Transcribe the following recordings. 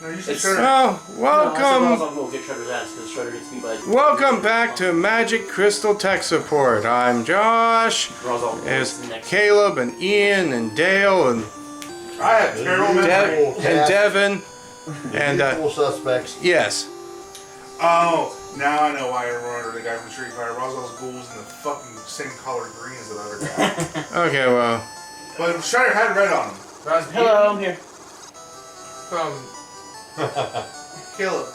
No, you said Shredder. Oh, welcome. No, we'll get Shredder's ass because Shredder gets beat by. Welcome back to Magic Crystal Tech Support. I'm Josh. There's Caleb and Ian and Dale and I have terrible memory. and Devin and Usual suspects. yes. Oh, now I know why I remember the guy from Street Fighter. Roswell's ghouls in the fucking same color green as the other guy. Okay, well, But Shredder had red on him. Hello, I'm here. From Caleb,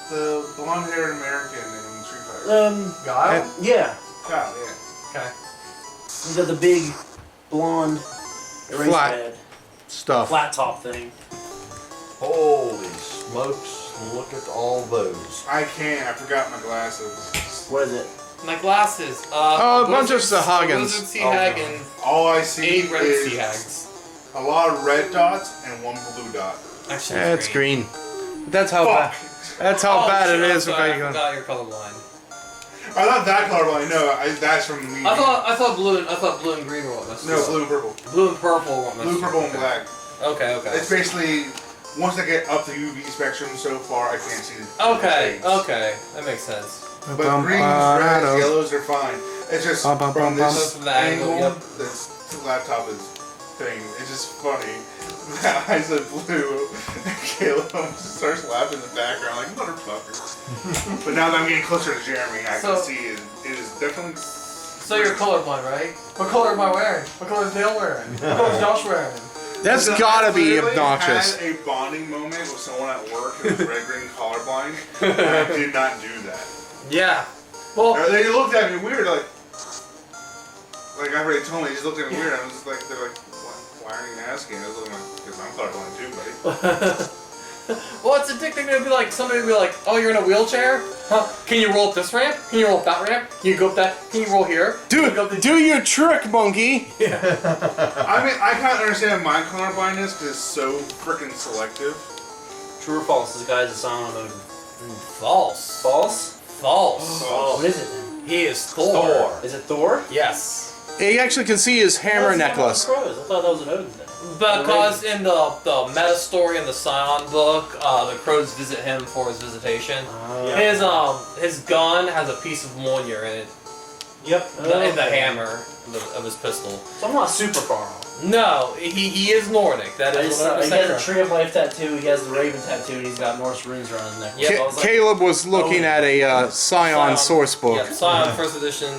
the blonde-haired American in Street Fighter. Guile? Yeah. God, yeah. Okay. You got the big blonde erase Flat. pad, stuff. flat top thing. Holy smokes, look at all those. I can't. I forgot my glasses. What is it? My glasses. Oh, a bunch of Wizard Sahagins. Sea Hag and All I see 8 red is Sea Hags. a lot of red dots and one blue dot. Actually, It's green. That's how bad. That's how bad it is. I If forgot you're colorblind. I'm not that colorblind. No, that's from me. I thought blue and green were what messed No, up. blue and purple. Blue and purple were what messed Blue, up. purple, and black. Okay, okay. It's basically once I get up the UV spectrum so far, I can't see the Okay, shades. okay. That makes sense. But greens, reds, yellows are fine. It's just from this From the angle, angle, yep. this laptop is thing. It's just funny. I said blue, and Caleb starts laughing in the background like motherfucker. But now that I'm getting closer to Jeremy, I can see it. It is definitely. So you're colorblind, right? What color am I wearing? What color is Dale wearing? What color is Josh wearing? That's Listen, gotta I be literally obnoxious. had a bonding moment with someone at work who was red-green colorblind, and I did not do that. Yeah. Well, They looked at me weird, like after they told me, they just looked at me weird. I was just like, they're like, why aren't you asking? I was looking like, because I'm colorblind too, buddy. well, it's addicting to be like, somebody would be like, oh, you're in a wheelchair? Huh? Can you roll up this ramp? Can you roll up that ramp? Can you go up that? Can you roll here? Do your trick, monkey. I mean, I kind of understand my colorblindness because it's so freaking selective. True or false? This guy's a silent mode. False. False? False. Oh. What is it then? He is Thor. Is it Thor? Yes. You actually can see his hammer necklace. I thought that was an Odin thing. Because in the meta story in the Scion book, the crows visit him for his visitation. His gun has a piece of Mjolnir in it. Yep. In the hammer of his pistol. So I'm not super far off. No, he is Nordic. That is He 100% has a correct. Tree of Life tattoo, he has the Raven tattoo, and he's got Norse runes around his neck. Yep. So I was like, Caleb was looking at a Scion source book. Yeah, Scion first edition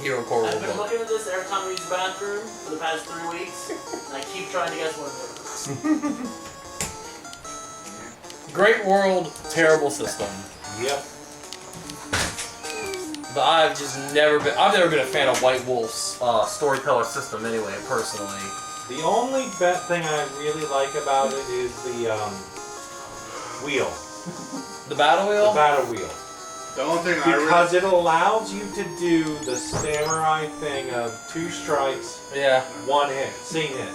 Hero Core I've been book. looking at this every time I use the bathroom for the past 3 weeks, and I keep trying to guess what it is. Great world, terrible system. Yep. But I've never been a fan of White Wolf's storyteller system anyway, personally. The only thing I really like about it is the wheel, The battle wheel? the battle wheel. The only thing I Because it allows you to do the samurai thing of 2 strikes, Yeah. 1 hit, scene hit.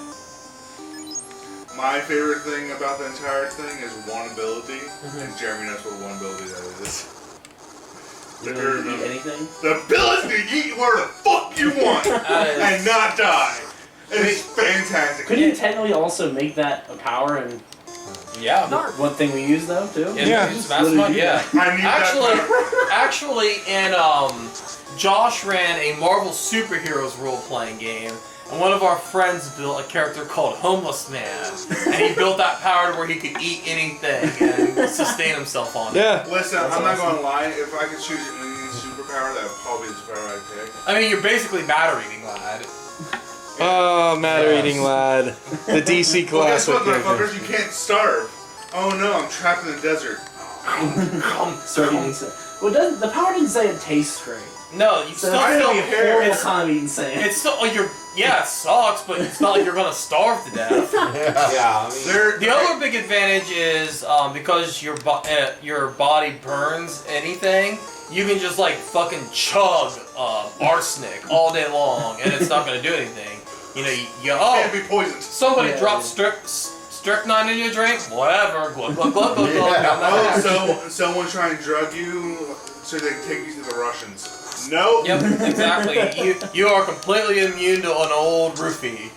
my favorite thing about the entire thing is one ability, and Jeremy knows what one ability that is. You don't need anything? The ability to eat where the fuck you want and not die. It is fantastic. Couldn't you technically also make that a power and Yeah. one thing we use though too? Yeah. It's Mastermind, yeah. I need Actually, in Josh ran a Marvel Superheroes role-playing game, and one of our friends built a character called Homeless Man, and he built that power to where he could eat anything and sustain himself on it. Yeah. Listen, I'm not going to lie. If I could choose any superpower, that would probably be the superpower I'd pick. I mean, you're basically matter eating, lad. Oh, matter eating lad. The DC Well, guess classic. what, motherfuckers? You can't starve. Oh no, I'm trapped in the desert. Well, the power didn't say it tastes great. No, you So still it's feel gonna be a horrible it's, time eating sand. it's still like it sucks, but it's not like you're gonna starve to death. Yeah, I mean, The other big advantage is because your body burns anything, you can just like fucking chug arsenic all day long, and it's not gonna do anything. You know, Can't be poisoned. somebody dropped strychnine in your drink, whatever, glug glug glug glug glug. down the hatch. Oh, so someone's trying to drug you so they can take you to the Russians. No. Yep, exactly. You are completely immune to an old roofie.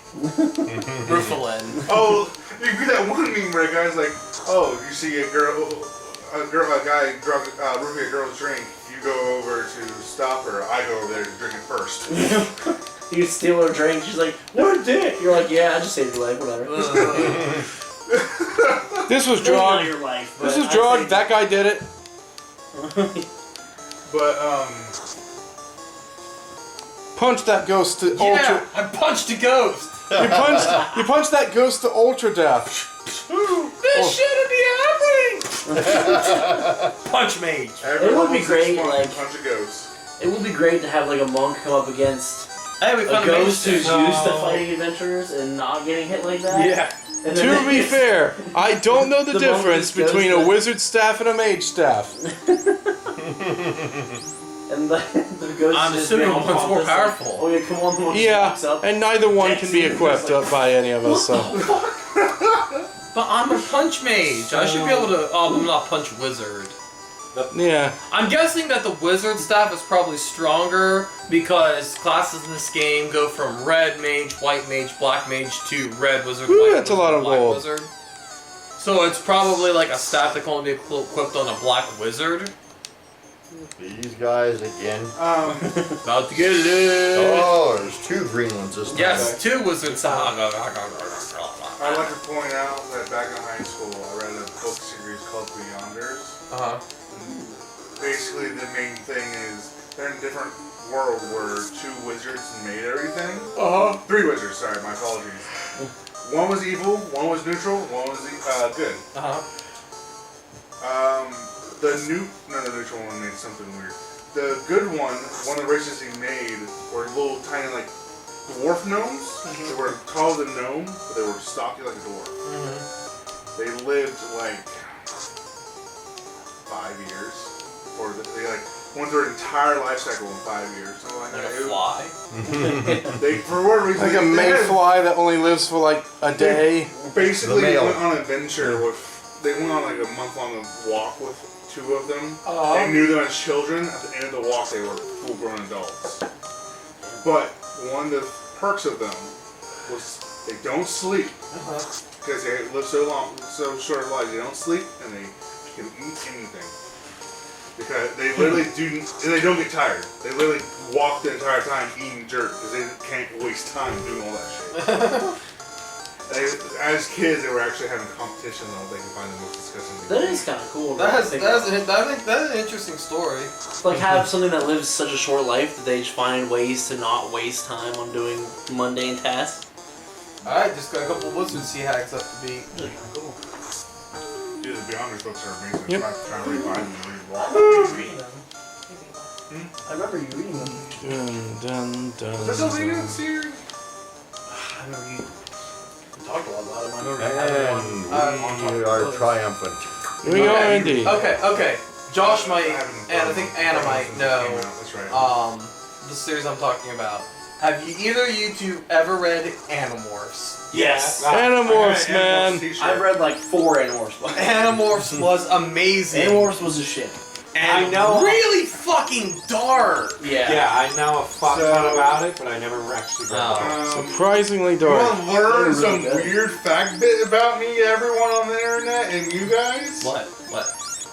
Roofalin. Oh, You get that one meme where a guy's like, "Oh, you see a guy roofing a girl's drink. You go over to stop her. I go over there to drink it first." You steal her drink. She's like, "What a dick!" You're like, "Yeah, I just saved your life. Whatever." This was Maybe not drug. your life, This but was I drug. saved- That guy did it. But Punch that ghost to Yeah, ultra. I punched a ghost. You punched that ghost to ultra death. This shouldn't be happening. Punch mage. would be great, like- punch a ghost. It would be great to have like a monk come up against Hey, we a found ghost who's mage. used to fighting adventurers and not getting hit like that. Yeah. And then To be fair, I don't know the The monk difference just goes between a to- wizard staff and a mage staff. And the ghost I'm just assuming being all one's more pompous, like, powerful. oh yeah, come on, the one just Yeah, walks up. and neither one can be equipped by any of us. So But I'm a punch mage. I should be able to. Oh, I'm not punch wizard. yeah, I'm guessing that the wizard staff is probably stronger because classes in this game go from red mage, white mage, black mage to red wizard, Ooh, white that's a wizard, lot of black gold. wizard. So it's probably like a staff that can only be equipped on a black wizard. These guys again. About to get it. Oh, there's 2 green ones this time. Yes, 2 wizard staff. I'd like to point out that back in high school, I read a book series called Beyonders. Uh-huh. Basically, the main thing is they're in a different world where 2 wizards made everything. 3 wizards, sorry, my apologies. One was evil, one was neutral, one was good. Uh-huh. The neutral one made something weird. The good one of the races he made were little tiny like dwarf gnomes. They were called a gnome, but they were stocky like a dwarf. They lived like 5 years, or they like went their entire life cycle in 5 years. Something like Like that. a fly. They for whatever reason like a they had- mayfly that only lives for like a day. Basically, The they male. went on an adventure with. They went on like a month-long walk with 2 of them. Uh-huh. They knew them as children. At the end of the walk, they were full-grown adults. But one of the perks of them was they don't sleep because they live so short of lives. They don't sleep and they can eat anything because they literally they don't get tired. They literally walk the entire time eating dirt because they can't waste time doing all that shit. As kids, they were actually having competition on what they can find the most disgusting thing. That is kind of cool. That's Think an interesting story. like have something that lives such a short life that they just find ways to not waste time on doing mundane tasks. Alright, just got a couple wizard sea hacks up to beat. Really kind of cool. Dude, the Beyonders books are amazing. Yep. I'm trying to read them and read walk. Reading them. I remember you reading them. Dun, dun, Is that still dun, reading dun. the series? I remember you talked a lot about it. I remember And we are triumphant. We are indeed. Okay. Josh might, haven't and I think done Anna it might since it came know, out, That's right. the series I'm talking about. Have you either of you 2 ever read Animorphs? Yes. Animorphs, I had man. Animorphs t-shirt. I've read like 4 Animorphs books. Animorphs was amazing. Animorphs was a shit. And I know- really fucking dark. Yeah, I know a fuck ton about it, but I never actually read Oh. it. Surprisingly You dark. want to learn Really some good. weird fact bit about me, everyone on the internet, and you guys? What?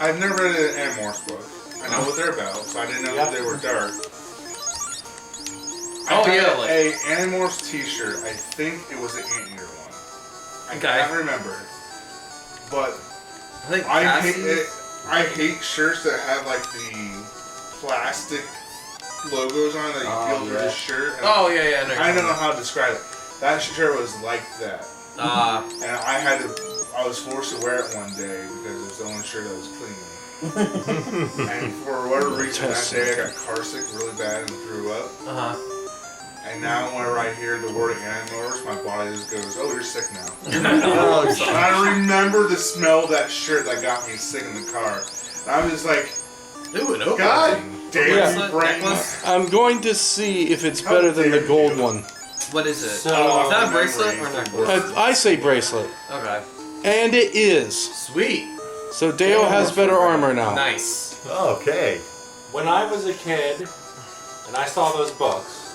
I've never read an Animorphs book. I know what they're about, so I didn't know that they were dark. Oh, I had yeah, like- a Animorphs t-shirt. I think it was the Anteater one. I Okay. can't remember. But I think I hate Cassie's- it. I hate shirts that have like the plastic logos on it that you feel through the shirt. And Oh, yeah, no. I don't know how to describe it. That shirt was like that, and I was forced to wear it one day because it was the only shirt that was clean. And for whatever reason that day I got car sick really bad and threw up. And now whenever I hear the word Animorphs, my body just goes, "Oh, you're sick now." And I remember the smell of that shirt that got me sick in the car. And I was just like, Ooh, an opal God thing. damn Yeah. you, brain. Necklace? I'm going to see if it's better than the gold one. What is it? So- Is that a bracelet or a necklace? I say bracelet. Okay. And it is. Sweet. So Dale has better armor now. Nice. Okay. When I was a kid, and I saw those books,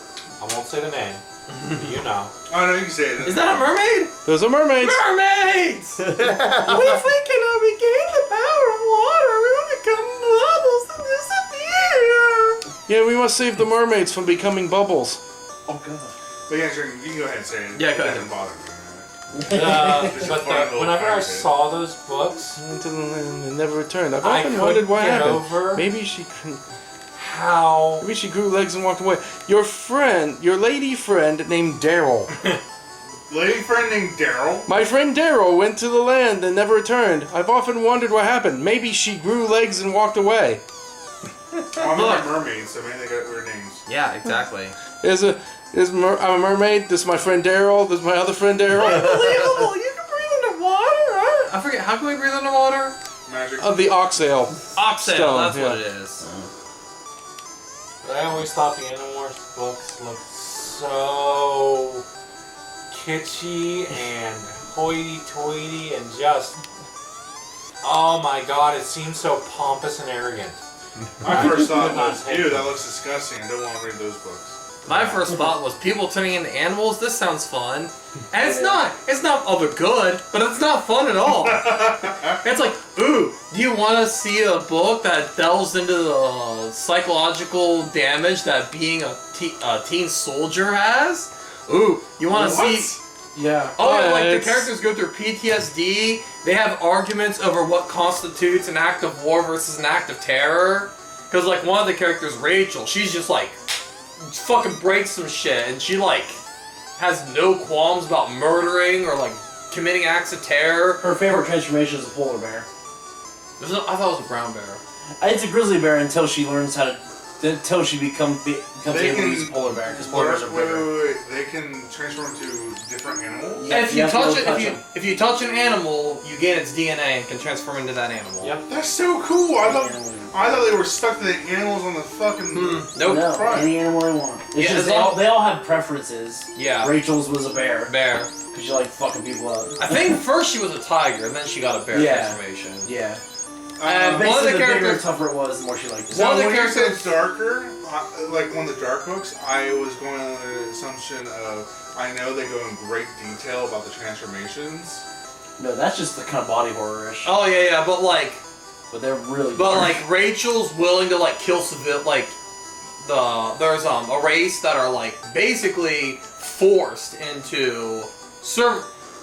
I won't say the name, but you know. Oh no, you can say it. Is that a mermaid? Those are mermaids. Mermaids! If we can regain the power of water, we will become bubbles and disappear. Yeah, we must save the mermaids from becoming bubbles. Oh god. But yeah, sure, you can go ahead and say it. Yeah, go It ahead. doesn't bother me. Whenever I saw those books, Into the land and never returned. I've I often couldn't wondered what get happened. over Maybe she couldn't. how Maybe she grew legs and walked away. Your friend, your lady friend named Daryl. Lady friend named Daryl. My friend Daryl went to the land and never returned. I've often wondered what happened. Maybe she grew legs and walked away. I'm not mermaids, so maybe they got weird names. Yeah, exactly. I'm a mermaid. This is my friend Daryl. This is my other friend Daryl. Unbelievable! You can breathe underwater! I forget, how can we breathe underwater? Magic. Of the oxale. Oxtail, Stone, that's yeah. what it is. I always thought the Animorphs books looked so kitschy and hoity-toity and just, oh my god, it seems so pompous and arrogant. My first thought could not was, take ew, it. that looks disgusting. I don't want to read those books. My first thought was people turning into animals, this sounds fun. And it's not of a good, but it's not fun at all. It's like, ooh, do you want to see a book that delves into the psychological damage that being a teen soldier has? Ooh, you want to What? see... Yeah. Oh, yeah, Yeah, like the it's- characters go through PTSD. They have arguments over what constitutes an act of war versus an act of terror. Because, like, one of the characters, Rachel, she's just like, fucking breaks some shit, and she, like, has no qualms about murdering or, like, committing acts of terror. Her favorite transformation is a polar bear. I thought it was a brown bear. It's a grizzly bear until she learns how to. Until she becomes They able to can- use a polar bear, because polar bears are Wait, bigger. wait. They can transform into different animals? Yeah, And if you you have to touch go it, touch 'em. if you touch an animal, you gain its DNA and can transform into that animal. Yep. That's so cool. I thought they were stuck to the animals on the fucking... Nope. No, Right. any animal they want. It's Yeah, just as they long- all have preferences. Yeah. Rachel's was a bear, Bear. because she liked fucking people up. I think first she was a tiger, and then she got a bear Yeah. transformation. Yeah. And one of Basically, the the bigger and characters. tougher it was, the more she liked it. So One of the when you said characters- darker, like one of the dark books, I was going on the assumption of, I know they go in great detail about the transformations. No, that's just the kind of body horror-ish. Oh yeah, but like, But they're really but dark. like Rachel's willing to like kill civil like there's a race that are like basically forced into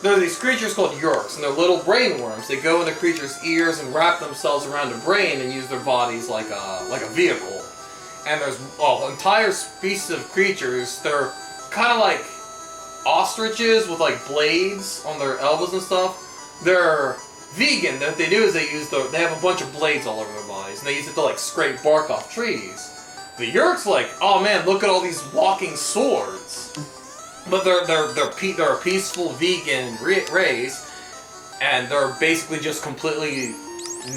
there are these creatures called Yorks, and they're little brain worms. They go into creatures' ears and wrap themselves around a brain and use their bodies like a vehicle. And there's entire species of creatures. They're kind of like ostriches with like blades on their elbows and stuff. They're vegan. What they do is they have a bunch of blades all over their bodies, and they use it to like scrape bark off trees. The Yerk's like, oh man, look at all these walking swords. But they're a peaceful vegan race, and they're basically just completely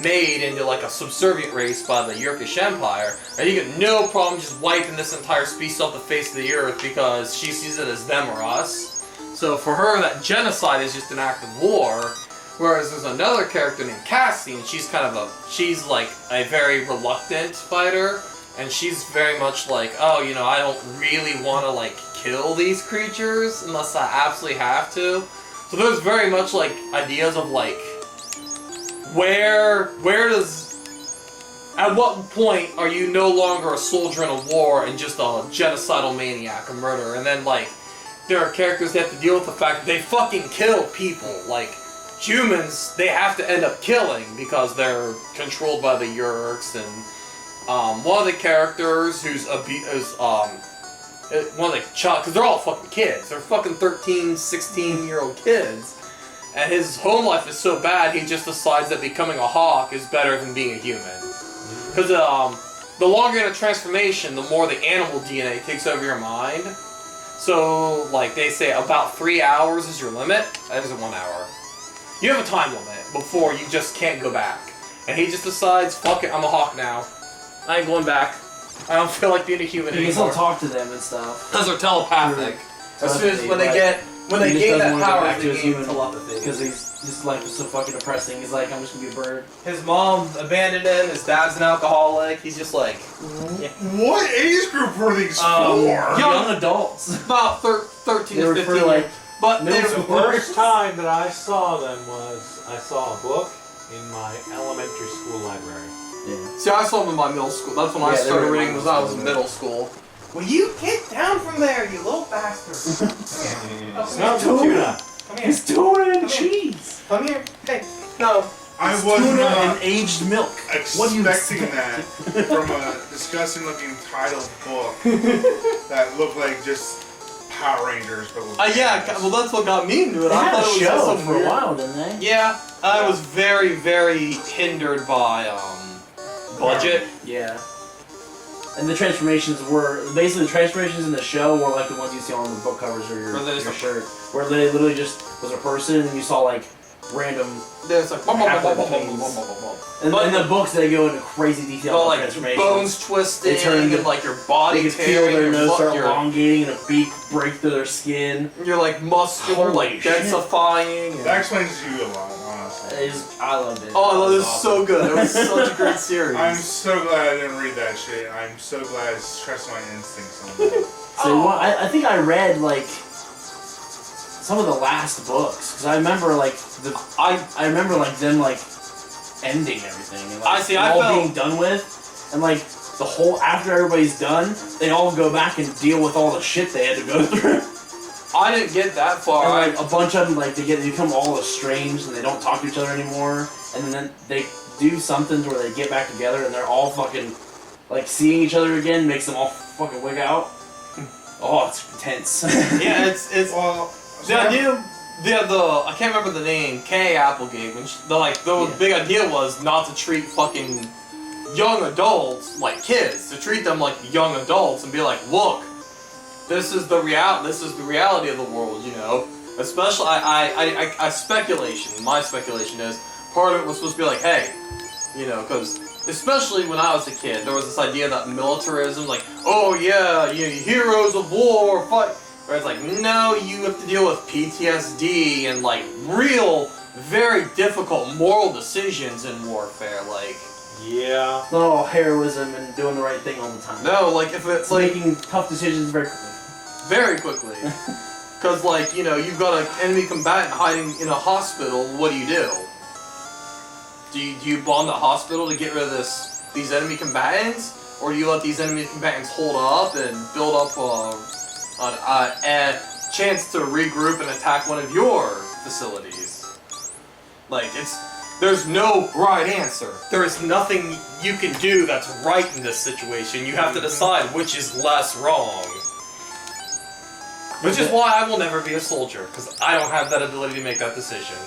made into like a subservient race by the Yerkish Empire, and you get no problem just wiping this entire species off the face of the earth because she sees it as them or us. So for her, that genocide is just an act of war. Whereas there's another character named Cassie, and she's like a very reluctant fighter, and she's very much like, oh, you know, I don't really want to like kill these creatures unless I absolutely have to. So there's very much like ideas of like, at what point are you no longer a soldier in a war and just a genocidal maniac, a murderer? And then like, there are characters that have to deal with the fact that they fucking kill people. Like, humans, they have to end up killing because they're controlled by the Yerks. And one of the characters who's one of the child, because they're all fucking kids. They're fucking 13, 16-year-old kids. And his home life is so bad, he just decides that becoming a hawk is better than being a human. Because the longer in a transformation, the more the animal DNA takes over your mind. So, like, they say about 3 hours is your limit. That isn't 1 hour. You have a time limit before you just can't go back. And he just decides, fuck it, I'm a hawk now. I ain't going back. I don't feel like being a human You can still anymore. talk to them and stuff. Because they're telepathic. As soon as Telepathy, when they right. get when He they just gain doesn't that wanna go power, back to they his gain human telepathy. Because his life is so fucking depressing. He's like, I'm just gonna be a bird. His mom abandoned him. His dad's an alcoholic. He's just like What age group were these for? Young adults. about 13 They to were 15. for like but middle they The school. first time that I saw them was I saw a book in my elementary school library. Yeah. See, I saw them in my middle school. That's when I Yeah, they started were in reading. my Was when I was school, in yeah. middle school. Will you get down from there, you little bastard? Smell the tuna. Come here. It's tuna and Come here. cheese. Come here. Hey. No. I It's was tuna not and aged milk. What do you expecting expect? that from a disgusting looking title book that looked like just Power Rangers, but with Yeah. bananas. Well, that's what got me into it. They I had thought a it was just show some for weird. a while, didn't they? Yeah. I was very, very hindered by budget. Yeah. And the transformations were basically the transformations in the show were like the ones you see on the book covers or your, Where they just- your shirt, where they literally just was a person and you saw like random. There's like. And in the books they go into crazy detail But on like transformations. bones twisting They turn and into- like your body They could feel tearing, their your nose start your, elongating and a beak break through their skin. you're like muscular, Holy like shit. densifying. And, That explains you a lot, honestly. I loved it. oh, It it was so good. It was such a great series. I'm so glad I didn't read that shit. I'm so glad I trust my instincts on that. So I think I read like some of the last books because I remember like I remember like them like ending everything and like I all felt- being done with and like the whole after everybody's done they all go back and deal with all the shit they had to go through. I didn't get that far. And, like a bunch of them like they become all estranged and they don't talk to each other anymore and then they do something where they get back together and they're all fucking like seeing each other again makes them all fucking wig out. Oh, it's intense. Yeah, it's Well, the idea. I can't remember the name. Kay Applegate. When the big idea was not to treat fucking young adults like kids. To treat them like young adults and be like, look, this is the reality of the world. You know. Especially, I speculation. My speculation is part of it was supposed to be like, hey, you know, because. Especially when I was a kid, there was this idea that militarism, like, oh yeah, you heroes of war, fight. Where it's like, no, you have to deal with PTSD and like real, very difficult moral decisions in warfare. Like, Yeah. It's not all heroism and doing the right thing all the time. no, like if it's It's like making tough decisions very quickly. very quickly, because like you know you've got an enemy combatant hiding in a hospital. What do? Do you bomb the hospital to get rid of these enemy combatants, or do you let these enemy combatants hold up and build up a chance to regroup and attack one of your facilities? Like there's no right answer. There is nothing you can do that's right in this situation. You have to decide which is less wrong. Which is why I will never be a soldier, because I don't have that ability to make that decision.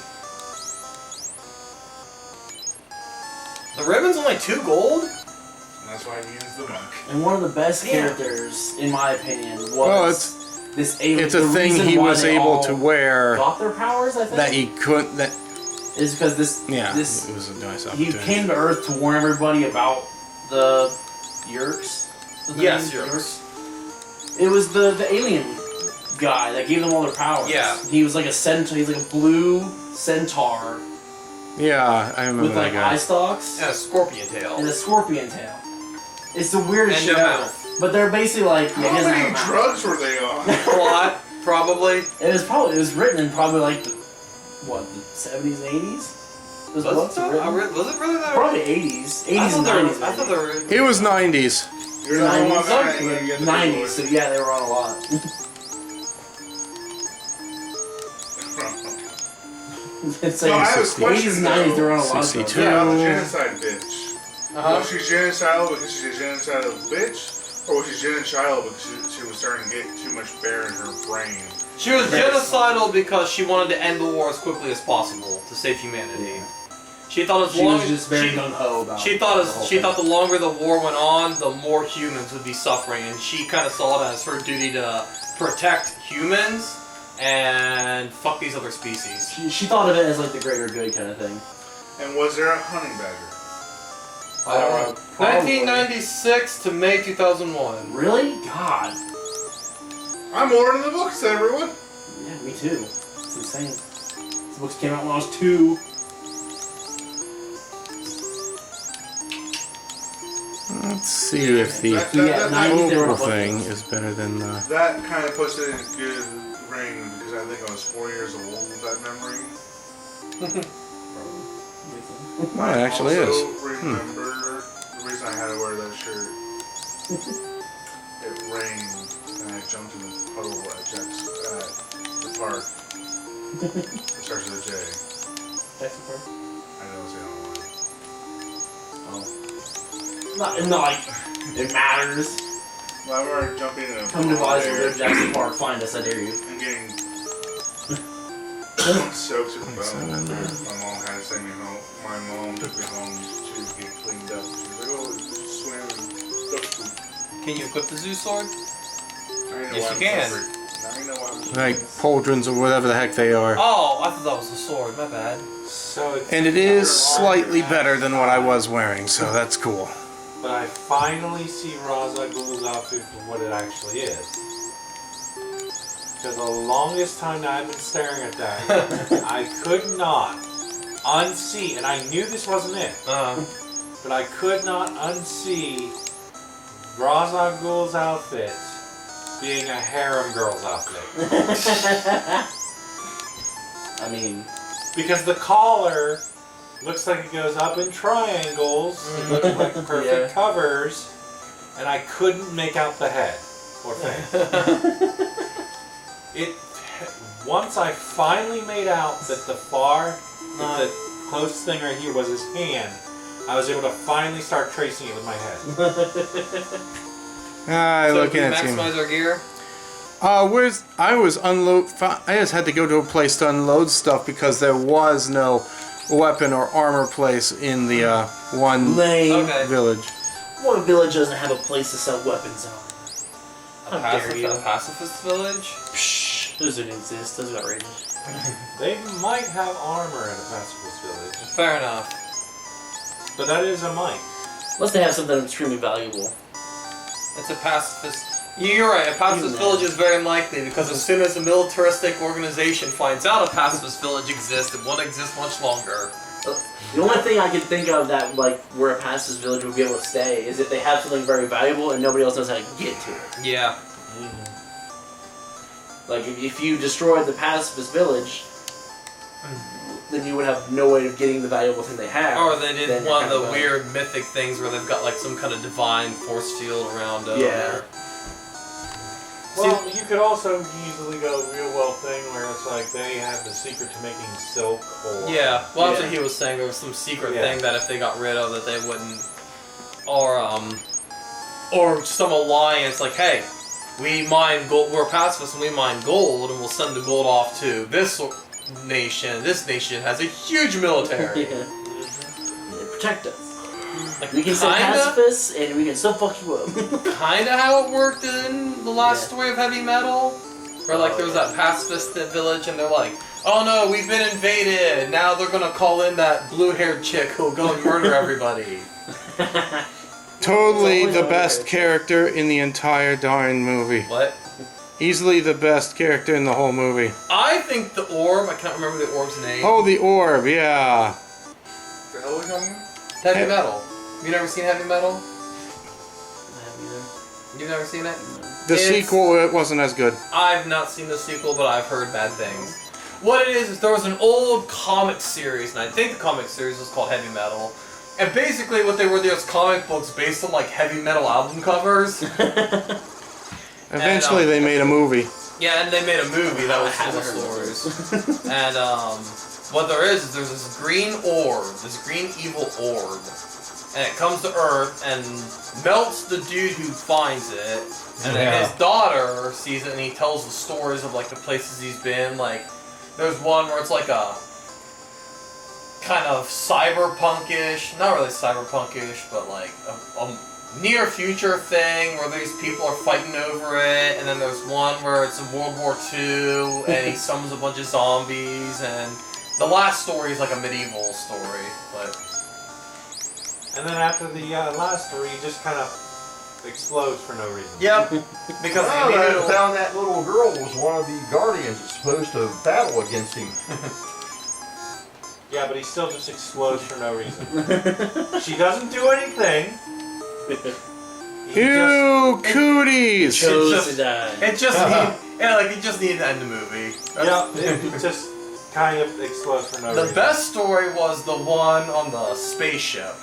The ribbon's only 2 gold? And that's why he is the monk. And one of the best Yeah. characters, in my opinion, was Well, this alien. It's a the thing reason he why was they able all to wear got their powers, I think. that he couldn't. That is because this it was a nice he opportunity. came to Earth to warn everybody about the Yerks. Was the Yes, name Yerks. It was the alien guy that gave them all their powers. Yeah. He was like a centaur. He's like a blue centaur Yeah, I remember with that like guy. eye stalks And a scorpion tail. and a scorpion tail. It's the weirdest And shit no ever. mouth. But they're basically like yeah, he How doesn't many have a mouth. drugs were they on? A lot, probably. It was written in probably like the 70s and 80s. Those books were written. Was it really that Probably 80s, 80s I thought and they were- 90s. I thought they were. He was 90s. You're the only one that ain't gonna get the 90s, so yeah, they were on a lot. It's So I have a 80s question, and 90s, they were on a lot of 62. stuff. Yeah, the genocide bitch. Uh-huh. Was she genocidal because she's a genocidal bitch? Or was she genocidal because she was starting to get too much bear in her brain? She was genocidal because she wanted to end the war as quickly as possible to save humanity. She thought as She long was just very gung ho about she it. thought the whole she thing. thought the longer the war went on, the more humans would be suffering, and she kind of saw it as her duty to protect humans and fuck these other species. She thought of it as like the greater good kind of thing. And was there a hunting badger? I don't know. Probably. 1996 to May 2001. Really? God. I'm ordering the books, everyone. Yeah, me too. It's insane. These books came out when I was 2. Let's see if the Yeah, 90s they were oval buckets. thing is better than the... That kind of puts it in good ring because I think I was 4 years old with that memory. Oh, it actually I is. also remember the reason I had to wear that shirt. It rained and I jumped in the puddle at the park. It starts with a J. Jackson Park? I know it's the only one. Not like it matters. Well, I remember jumping in a Come to puddle Visor, there go to Jackson Park, find us, I dare you. and getting soaked to the bone. My mom had to send me home. My mom took me home to get cleaned up. She was like, "Oh, swim and duck poop." Can you equip the zoo sword? I didn't know Yes, why you I'm can. separate. Now I know why I'm Like pauldrons or whatever the heck they are. Oh, I thought that was the sword. My bad. So it's And it is slightly better than what I was wearing, so that's cool. But I finally see Ra's al Ghul's outfit for what it actually is. For the longest time that I've been staring at that, I could not unsee, and I knew this wasn't it, but I could not unsee Ra's al Ghul's outfit being a harem girl's outfit. I mean, Because the collar looks like it goes up in triangles, it looks like perfect Yeah. covers, and I couldn't make out the head or face. Once I finally made out that the closest thing right here was his hand, I was able to finally start tracing it with my head. Ah, So looking can we at you. maximize our gear? I was unload. I just had to go to a place to unload stuff because there was no weapon or armor place in the one lame. Okay. village. One village doesn't have a place to sell weapons on. A How dare you? pacifist village? Psh, those didn't exist. Those are outrageous. They might have armor in a pacifist village, Fair enough. but that is a might. Unless they have something extremely valuable. It's a pacifist. You're right. A pacifist village is very unlikely because as soon as a militaristic organization finds out a pacifist village exists, it won't exist much longer. The only thing I can think of that, like, where a pacifist village would be able to stay is if they have something very valuable and nobody else knows how to get to it. Yeah. Like, if you destroyed the pacifist village, then you would have no way of getting the valuable thing they have. Or they did Then one of kind the weird mythic things where they've got like some kind of divine force field around them. Yeah. Well, you could also easily go real well thing where it's like they have the secret to making silk or... Yeah, well that's Yeah. what he was saying, there was some secret Yeah. thing that if they got rid of that they wouldn't, or some alliance like, hey, we mine gold, we're pacifists and we mine gold and we'll send the gold off to this nation has a huge military. Yeah. Protect us. Like, We can send kinda, pacifists and we can still fuck you up. kinda how it worked in the last Yeah. story of Heavy Metal, where like there was that pacifist village and they're like, oh no, we've been invaded, now they're gonna call in that blue-haired chick who'll go and murder everybody. Totally It's the always best alright. character in the entire darn movie. What? Easily the best character in the whole movie. I think the orb, I can't remember the orb's name. Oh, the orb, yeah. the hell are we talking about? Heavy Metal. You never seen Heavy Metal? I haven't either. You've never seen it? The It's- sequel, it wasn't as good. I've not seen the sequel, but I've heard bad things. What it is there was an old comic series, and I think the comic series was called Heavy Metal. And basically what they were, there was comic books based on like heavy metal album covers. Eventually they made a movie. Yeah, and they made a movie that was I full of haven't heard of stories. And what there is there's this green orb, this green evil orb. And it comes to Earth and melts the dude who finds it. And then his daughter sees it and he tells the stories of like the places he's been. Like, there's one where it's like a kind of cyberpunkish, not really cyberpunkish, but like a near future thing where these people are fighting over it. And then there's one where it's in World War II and he summons a bunch of zombies. And the last story is like a medieval story, but. And then after the last story, he just kind of explodes for no reason. Yep, because Well, they I needed a- found that little girl was one of the guardians that's supposed to battle against him. Yeah, but he still just explodes for no reason. She doesn't do anything, Ew, cooties! Chose to die. It just you just need to end the movie. Yeah, it just kind of explodes for no The reason. best story was the one on the spaceship.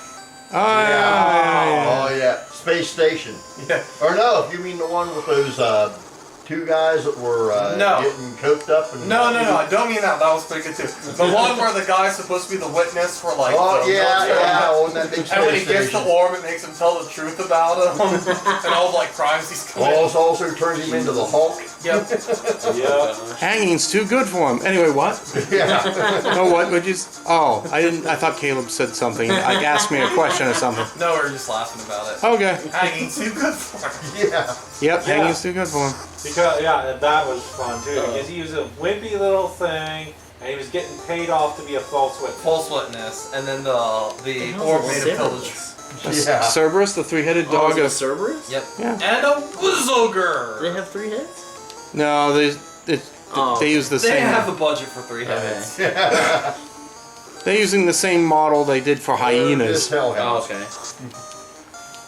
Ah, Oh yeah, Space Station. Yeah. Or no, if you mean the one with those two guys that were No. getting coked up and No, I don't mean that. That was pretty good too. The one where the guy's supposed to be the witness for like. Oh the yeah, military. yeah, on that big And space when he gets the station. orb, it makes him tell the truth about him and all the like crimes he's committed. Also turns him into the Hulk. Yep. Yep. hanging's too good for him. Anyway, what? Yeah. No, what would you? Oh, I didn't. I thought Caleb said something. Like asked me a question or something. No, we were just laughing about it. Okay. Hanging too good for him. Yeah. Yep, hanging's too good for him. Because that was fun too. Because he was a wimpy little thing, and he was getting paid off to be a false witness. False witness, and then the orb made a pillage. Yeah. Cerberus, the three-headed dog. Is it Cerberus? Yep. Yeah. And a Wizogre. Do they have 3 heads? No, they use the They same. have the budget for 3 heads. They're using the same model they did for hyenas. This hellhound. okay.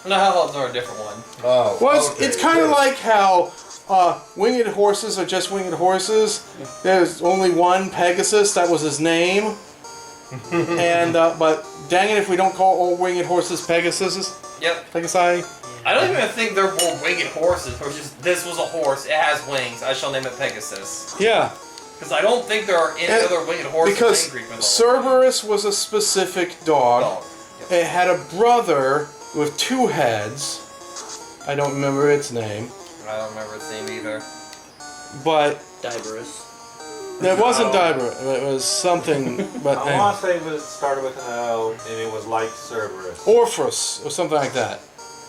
No, Hellhounds are a different one. Oh. Well, okay, it's kind of good. like how winged horses are just winged horses. There's only one Pegasus, that was his name. And but dang it, if we don't call all winged horses Pegasuses, Yep. Pegasi. I don't even think there were winged horses. Or just this was a horse. It has wings. I shall name it Pegasus. Yeah, Because I don't think there are any And- other winged horses. because in Greek mythology. Cerberus was a specific dog. Dog. Yep. It had a brother with 2 heads. I don't remember its name, I don't remember its name either. but Diberus. it wasn't No. Diber. It was something. But I want to say it started with an O, and it was like Cerberus. Orpheus or something like that.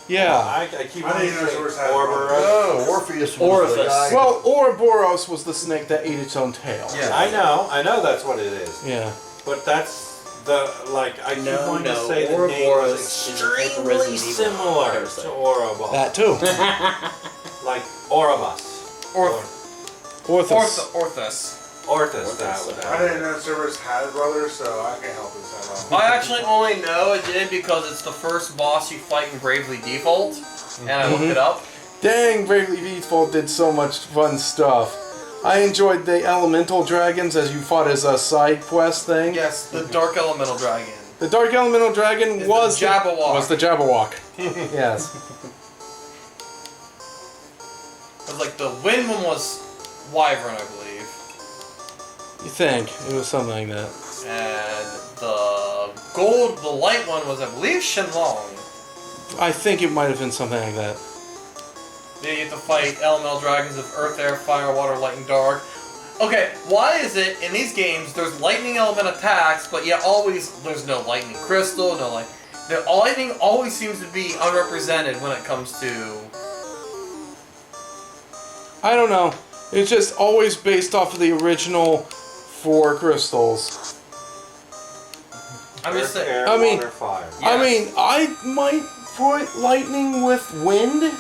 Yeah. I keep I wanting didn't to know say Cerberus had a Orberus. Oh, Orpheus was the Orifice. guy. Well, Ouroboros was the snake that ate its own tail. Yeah. I know that's what it is. Yeah. But that's I keep No, wanting to no, say the name Ouroboros was is a type of extremely Resident Evil similar parasite. to Ouroboros. That too. Like Orobus. Orthus. Orthus. Orthus, that was I didn't know Cerberus had a brother, so I can't help this at all. I actually only know it did because it's the first boss you fight in Bravely Default, and I looked it up. Dang, Bravely Default did so much fun stuff. I enjoyed the elemental dragons as you fought as a side quest thing. Yes, the Dark Elemental Dragon. The Dark Elemental Dragon Is was the Jabberwock. Was the Jabberwock. Yes. It was like the Wind one was Wyvern, I believe. You think it was something like that? And the light one was, I believe, Shenlong. I think it might have been something like that. Then you have to fight elemental dragons of earth, air, fire, water, light, and dark. Okay, why is it in these games there's lightning element attacks, but yet always there's no lightning crystal, no light. The lightning always seems to be unrepresented when it comes to. I don't know. It's just always based off of the original 4 crystals. I'm just saying. Air, I mean- water, fire. I Yes. mean, I might put lightning with wind.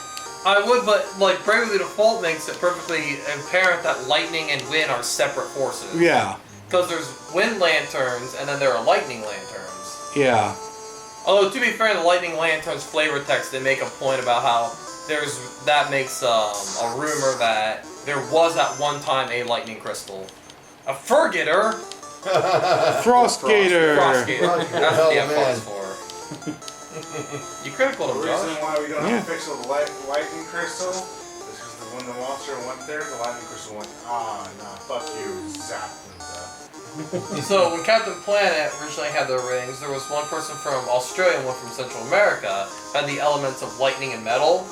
I would, but like Bravely Default makes it perfectly apparent that lightning and wind are separate forces. Yeah. Because there's wind lanterns and then there are lightning lanterns. Yeah. Although to be fair, the lightning lanterns flavor text they make a point about how that makes a rumor that there was at one time a lightning crystal, a Furgator. Frostgator. Frostgator. That's what the Oh, F man. for. You critical The him, reason Josh. why we don't Yeah. have a fixable lightning crystal is because when the monster went there, the lightning crystal went, nah, fuck you, zap. So when Captain Planet originally had their rings, there was one person from Australia and one from Central America who had the elements of lightning and metal.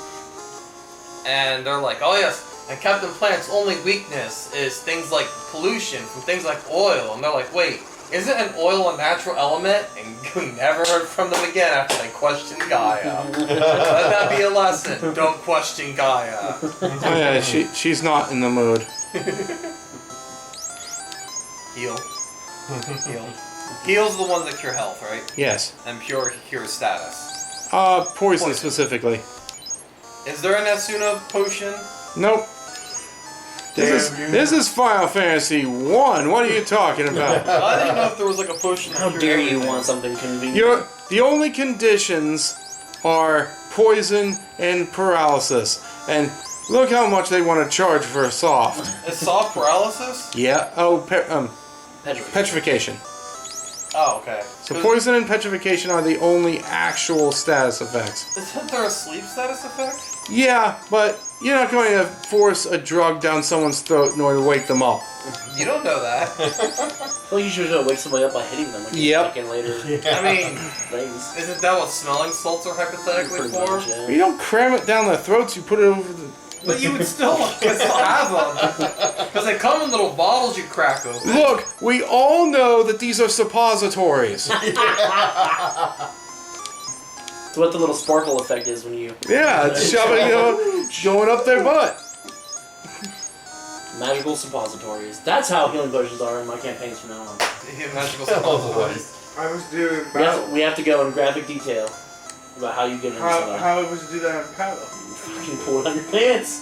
And they're like, oh yes, and Captain Planet's only weakness is things like pollution from things like oil. And they're like, wait, isn't an oil a natural element? And we never heard from them again after they questioned Gaia. Let that be a lesson. Don't question Gaia. Oh yeah, she's not in the mood. Heal. Heal. Heal's the one that cure health, right? Yes. And pure cures status. Poison specifically. Is there an Asuna potion? Nope. This is Final Fantasy 1. What are you talking about? I didn't know if there was like a potion. that How cured dare you everything. want something convenient? The only conditions are poison, and paralysis. And look how much they want to charge for a soft. Is soft paralysis? Yeah. Oh, petrification. Oh, okay. So poison and petrification are the only actual status effects. Isn't there a sleep status effect? Yeah, but you're not going to force a drug down someone's throat in order to wake them up. You don't know that. I feel like you should wake somebody up by hitting them like Yep. a second later. I mean, Things. isn't that what smelling salts are hypothetically Pretty for? much, yeah. You don't cram it down their throats, you put it over the... But you would still have them. Because they come in little bottles you crack open. Look, we all know that these are suppositories. It's what the little sparkle effect is when you... Yeah, it's shoving, going up their butt. Magical suppositories. That's how healing potions are in my campaigns from now on. Magical suppositories. I was doing We have to go in graphic detail about how you get into stuff. how I was to do that in paddle. Fucking pull it on your pants.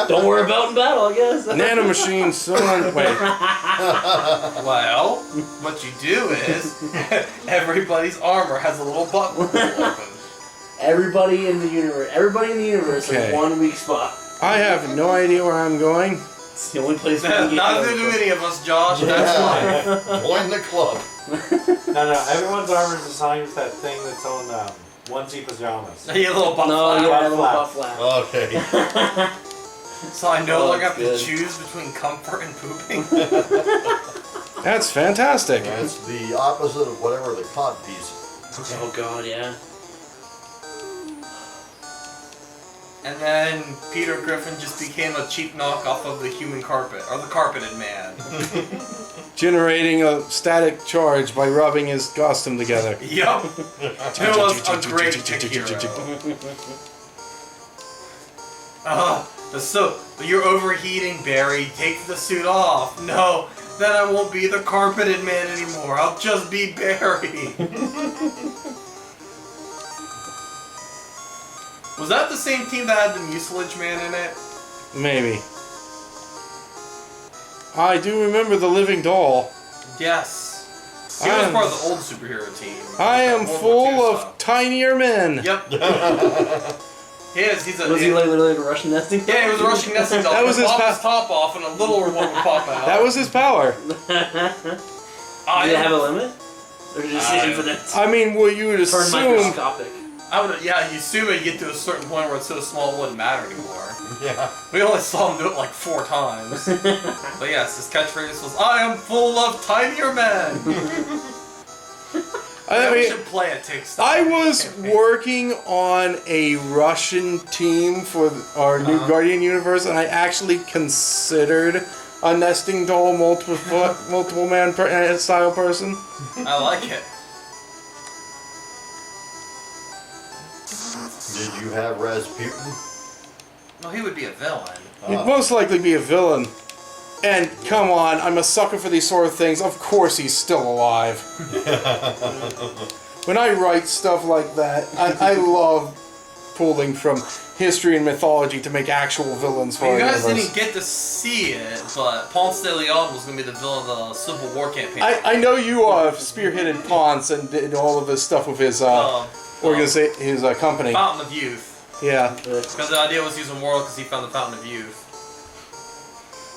Don't worry about in battle, I guess. Nanomachines, so on... Wait. Well, what you do is, everybody's armor has a little button open. Everybody in the universe Okay. has one weak spot. I have no idea where I'm going. It's the only place we can get Neither healing do any of us, Josh. That's fine. Join the club. No, everyone's armor is assigned with that thing that's on onesie pajamas. You little butt No, flap. yeah, a little flap. butt flap. Okay. So I no Oh, longer have to good. choose between comfort and pooping. That's fantastic. That's the opposite of whatever the cod piece. Oh god, yeah. And then Peter Griffin just became a cheap knockoff of the human carpet, or the carpeted man. Generating a static charge by rubbing his costume together. Yup. It was a great hero. So you're overheating, Barry. Take the suit off. No, then I won't be the carpeted man anymore. I'll just be Barry. Was that the same team that had the mucilage man in it? Maybe. I do remember the living doll. Yes. He was part of the old superhero team. I am World War full II of stuff. tinier men. Yep. He is. He's a. Was he like literally a Russian nesting? Yeah, he was a Russian nesting doll. That was He his popped pa- his top off, and a little one would pop out. That was his power. Did it have a limit? Or just infinite? I mean, what you would Turn assume... microscopic. I would. Yeah, you assume it get to a certain point where it's so small it wouldn't matter anymore. Yeah. We only saw him do it like 4 times. But yes, his catchphrase was, "I am full of tinier men." I We mean, should play a TikTok. I was working on a Russian team for our new Guardian universe, and I actually considered a nesting doll, multiple man style person. I like it. Did you have Rasputin? Well, he would be a villain. He'd most likely be a villain. And come on, I'm a sucker for these sort of things. Of course he's still alive. When I write stuff like that, I love pulling from history and mythology to make actual villains for Well, our you guys universe. didn't get to see it, but Ponce de Leon was going to be the villain of the Civil War campaign. I know you spearheaded Ponce and did all of this stuff with his his company. Fountain of Youth. Yeah. Because the idea was to use a world because he found the Fountain of Youth.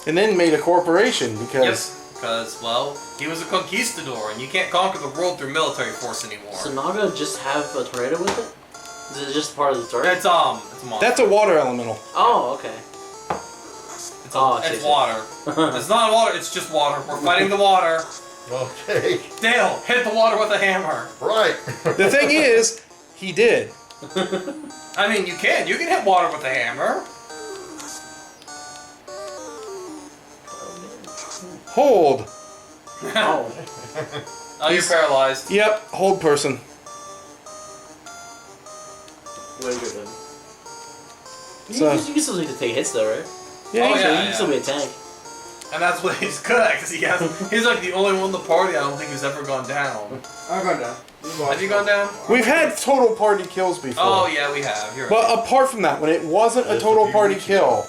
And then made a corporation because... Yes, because, well, he was a conquistador, and you can't conquer the world through military force anymore. So Naga just have a tornado with it? Is it just part of the story? It's a monster. That's a water elemental. Oh, okay. It's water. It's not water, it's just water. We're fighting the water. Okay. Dale, hit the water with a hammer. Right. The thing is, he did. I mean, you can hit water with a hammer. Hold. Oh. Oh, you're paralyzed. Yep, hold person. Way good then. So- You can still take hits though, right? Yeah, Oh, he's- yeah. You can still be a tank. And that's what he's good at, because he's like the only one in the party I don't think who's ever gone down. I've gone down. Have you gone down? We've had total party kills before. Oh, yeah, we have. You're right. But apart from that, when it wasn't a Just a total few party weeks kill,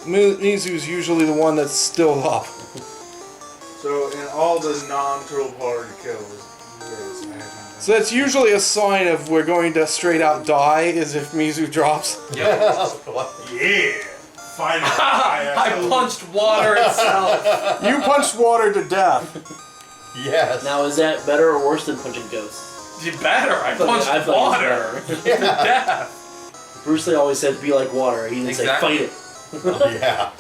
Mizu's usually the one that's still up. So in all the non-total party kills, yes, I have gone So that's usually a sign of we're going to straight out die, is if Mizu drops. Yep. Yeah. Finally. I punched water itself. You punched water to death. Yes. Now, is that better or worse than punching ghosts? You better. I punched I thought water it was to death. Bruce Lee always said, "Be like water." He didn't Exactly. say, "Fight it." Yeah.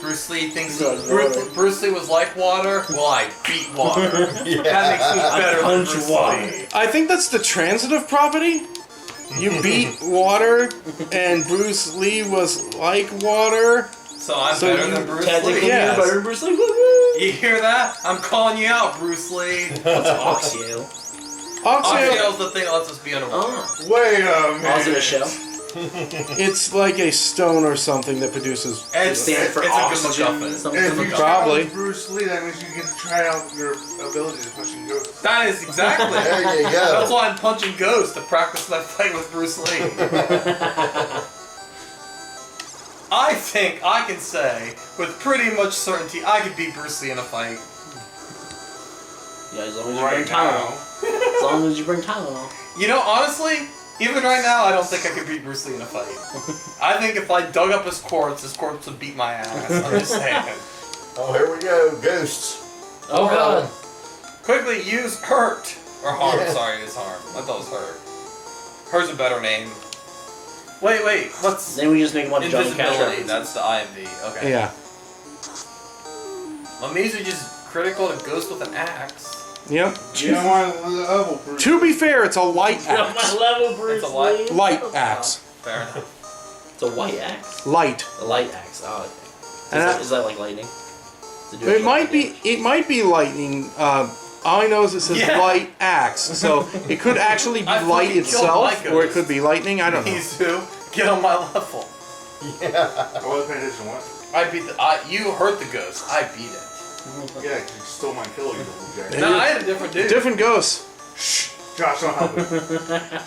Bruce Lee thinks He's like water. Bruce Lee was like water. Well, I beat water. Yeah. That makes me better than punch Bruce water. Lee. I think that's the transitive property. You beat water, and Bruce Lee was like water. So I'm So better you than Bruce Technically, Lee. Yes. you're better than Bruce Lee. Woo-woo. You hear that? I'm calling you out, Bruce Lee. What's Oxio? Oxio, Oxio's the thing that lets us be underwater. Oh, Wait a minute. was it a shell? it's like a stone or something that produces. It's Stand for a good oxygen. MacGuffin. Something If to you look up. Probably. challenge Bruce Lee, that means you get to try out your ability to punching ghosts. That is exactly. There you go. That's why I'm punching ghosts to practice my fight with Bruce Lee. I think I can say with pretty much certainty I could beat Bruce Lee in a fight. Yeah, as long as you Right bring Tylenol. now. As long as you bring Tylenol. You know, honestly, even right now, I don't think I could beat Bruce Lee in a fight. I think if I dug up his corpse would beat my ass. I'm just saying. Oh, here we go. Ghosts. Oh god. Quickly use hurt. Or harm, Yeah. sorry, it's harm. I thought it was hurt. Hurt's a better name. Wait, what's Then we just make one Johnny Cash invisibility? reference. That's the IMV. Okay. Yeah. Well, these are just critical to ghost with an axe. Yep. You don't want to level Bruce. To be fair, it's a light You're on axe. my level, Bruce It's a light- Lee. Light axe. Fair enough. It's a white axe. Light. A light axe. Oh, okay. And Is that like lightning? Does do It extra might be. damage? It might be lightning. All I know is it says Yeah. light axe, so it could actually be I light fucking killed itself, my or it ghost. could be lightning. I don't know. These two, get on my level. Yeah. I wasn't paying attention. What? I beat the. You hurt the ghost. I beat it. Yeah, 'cause you stole my kill, you little jack. Yeah. No, I had a different dude. Different ghosts. Shh. Josh, don't help me.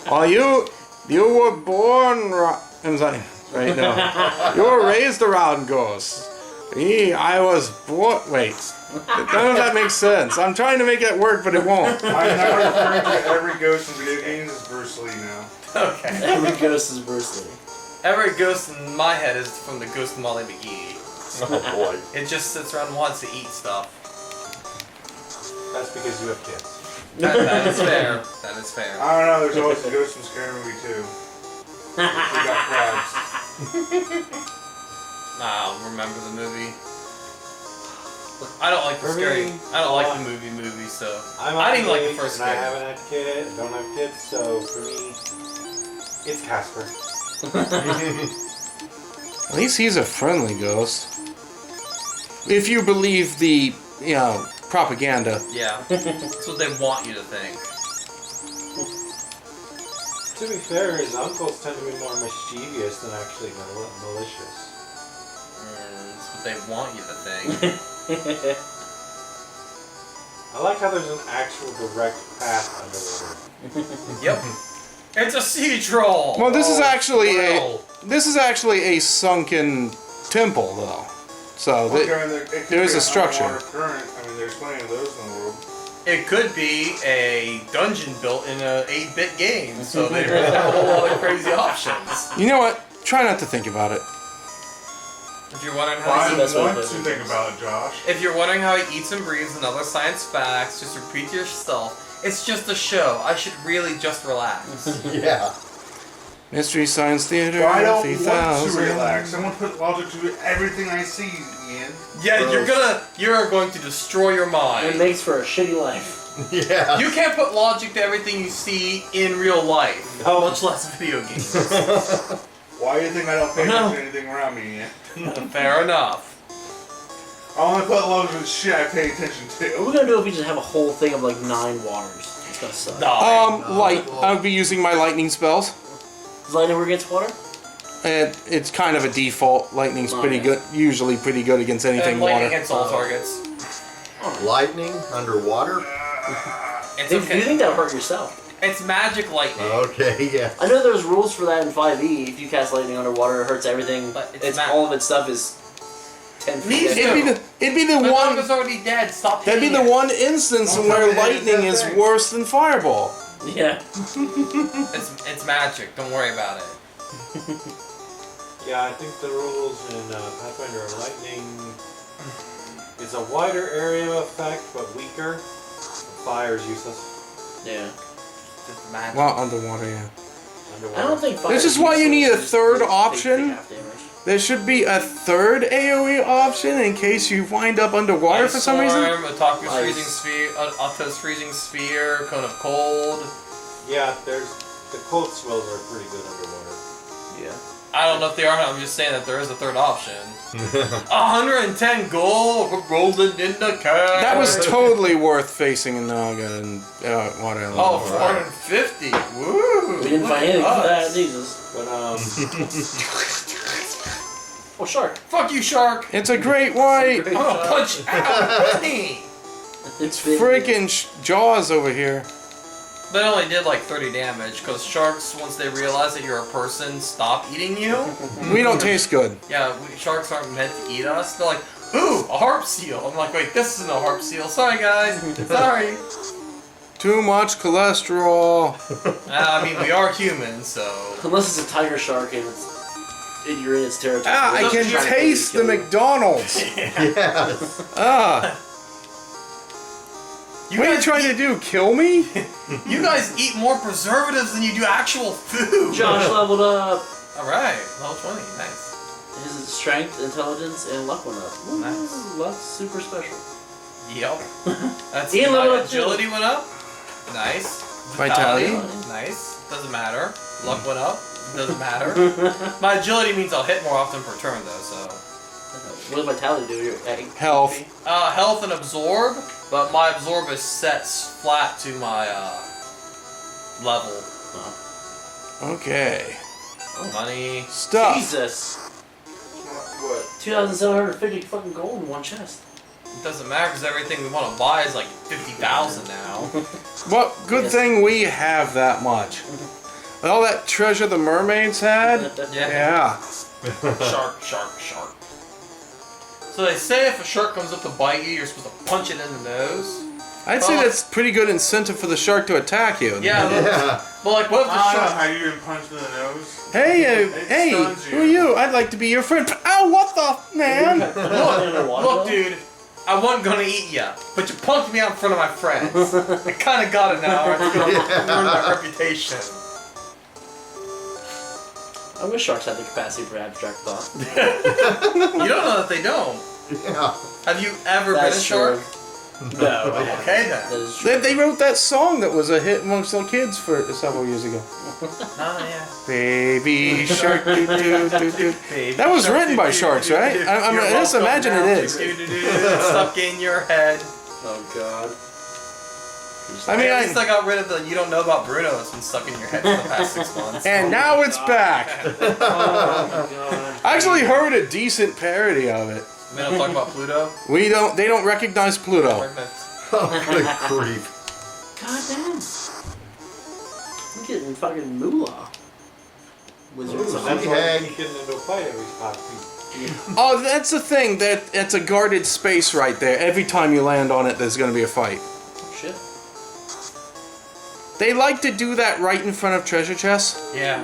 Oh, you were born. I'm sorry. Right now. You were raised around ghosts. Me, I was born. Wait. None of that makes sense. I'm trying to make it work, but it won't. I'm now referring to every ghost in video games as Bruce Lee now. Okay. Every ghost is Bruce Lee. Every ghost in my head is from the Ghost of Molly McGee. Oh boy. It just sits around and wants to eat stuff. That's because you have kids. That is fair. That is fair. I don't know, there's always a ghost from Scary Movie too. We got crabs. I'll remember the movie. I don't like the For scary. me, I don't like the movie, so I'm I didn't like the engaged first and I scary. haven't had kids, don't have kids, so for me, it's Casper. At least he's a friendly ghost. If you believe the, propaganda. Yeah, that's what they want you to think. To be fair, his uncles tend to be more mischievous than actually malicious. That's what they want you to think. I like how there's an actual direct path underwater. Yep. It's a sea troll. Well, this is actually Well, this is actually a sunken temple, though. So Well, th- Karen, it could there's be a an structure. underwater Current. I mean, there's plenty of those in the world. it could be a dungeon built in a 8-bit game, so they really have a whole lot of crazy options. you know what? Try not to think about it. If you're wondering Well, how I he, best way to want put to it. think about it, Josh. if you're wondering how he eats and breathes and other science facts, just repeat to yourself. It's just a show. I should really just relax. Yeah. Mystery Science Theater. Well, I don't want 3000. to relax. I want to put logic to everything I see, Ian. Yeah, Gross. you're going to destroy your It mind. makes for a shitty life. Yeah. You can't put logic to everything you see in real life, No. much less video games. Why do you think I don't pay No. attention to anything around me, Ian? Fair enough. I only put logic to the shit I pay attention What are to. we gonna do if we just have a whole thing of like 9 waters? It's gonna suck. Light. I would be using my lightning spells. Does lightning work against water? And it's kind of a default. Lightning's pretty good. Usually pretty good against anything And lightning water. hits all targets. Lightning underwater? It's Do you okay. think that'll hurt yourself? It's magic lightning. Okay, yeah. I know there's rules for that in 5e. If you cast lightning underwater, it hurts everything. But it's It's not- all of its stuff is 10 feet. Needs ahead. It'd be the My dog one. is already dead. Stop That'd be hitting the it. one instance Don't where tell me it's lightning that is thing. worse than fireball. Yeah. It's magic. Don't worry about it. Yeah, I think the rules in Pathfinder are lightning is a wider area effect, but weaker. Fire is useless. Yeah. It's magic. Well, underwater, yeah. Underwater. I don't think fire This is why you need a useless, third just option. take half damage. There should be a third AoE option in case you wind up underwater for some reason. Otaku's Ice. freezing sphere, Atta's freezing sphere, cone of cold. Yeah, there's the cold spells are pretty good underwater. Yeah. I don't know if they are. I'm just saying that there is a third option. 110 gold rolling in the cash. That was totally worth facing Naga and water. Oh, 450. Woo! We didn't Look find at anything for us. that, Jesus. But Oh, shark. Fuck you, shark. It's a great white. I'm gonna punch you out. It's been- Freaking Jaws over here. They only did like 30 damage because sharks, once they realize that you're a person, stop eating you. We don't taste good. Yeah, sharks aren't meant to eat us. They're like, ooh, a harp seal. I'm like, wait, this isn't a harp seal. Sorry, guys. Sorry. Too much cholesterol. I mean, we are humans, so. Unless it's a tiger shark and you're in its territory. Ah, I It's can trying to taste the kill you. McDonald's. Yes. Ah. What are you trying to do? Kill me? You guys eat more preservatives than you do actual food. Josh leveled up. Alright, level 20, nice. His strength, intelligence, and luck went up. Ooh, Nice. Luck's super special. Yep. That's Ian my leveled up too. agility went up. Nice. Vitality. Nice. Doesn't matter. Luck went up. Doesn't matter. My agility means I'll hit more often per turn though, so. What does vitality do? Your Health. Health and absorb, but my absorb is set flat to my level. Okay. Money. Stuff. Jesus. What? 2,750 fucking gold in one chest. It doesn't matter because everything we want to buy is like 50,000 now. Well, good thing we have that much. All that treasure the mermaids had? Yeah. Shark, shark, shark. So they say if a shark comes up to bite you, you're supposed to punch it in the nose. I'd say that's pretty good incentive for the shark to attack you. Yeah, Yeah. but like, what if the I don't know shark? how you get punched in the nose. Hey, It hey, stuns who are you? I'd like to be your friend. Ow, what the, man? Look, dude, I wasn't gonna eat ya, but you punked me out in front of my friends. I kind of got it now. Or it's gonna ruin my reputation. I wish sharks had the capacity for abstract thought. You don't know that they don't. Yeah. Have you ever That's been a shark? true. No, I haven't. Okay That then. is true. They wrote that song that was a hit amongst the kids for several years ago. Oh yeah. Baby shark, doo doo doo doo. Baby That was shark, written by doo, sharks, doo, right? doo, doo. I You're just welcome imagine now. it is. Doo, doo, doo, doo. Stuck in your head. Oh god. I mean, At least I got rid of the "you don't know about Bruno" that's been stuck in your head for the past 6 months. And now it's back. Oh god. I actually heard a decent parody of it. We don't talk about Pluto. They don't recognize Pluto. Oh, good grief. God damn. I'm getting fucking moolah. Wizards. that's Hey, why hey. you get into a fight every 5 feet. Oh, that's the thing. It's a guarded space right there. Every time you land on it, there's going to be a fight. Oh, shit. They like to do that right in front of treasure chests. Yeah.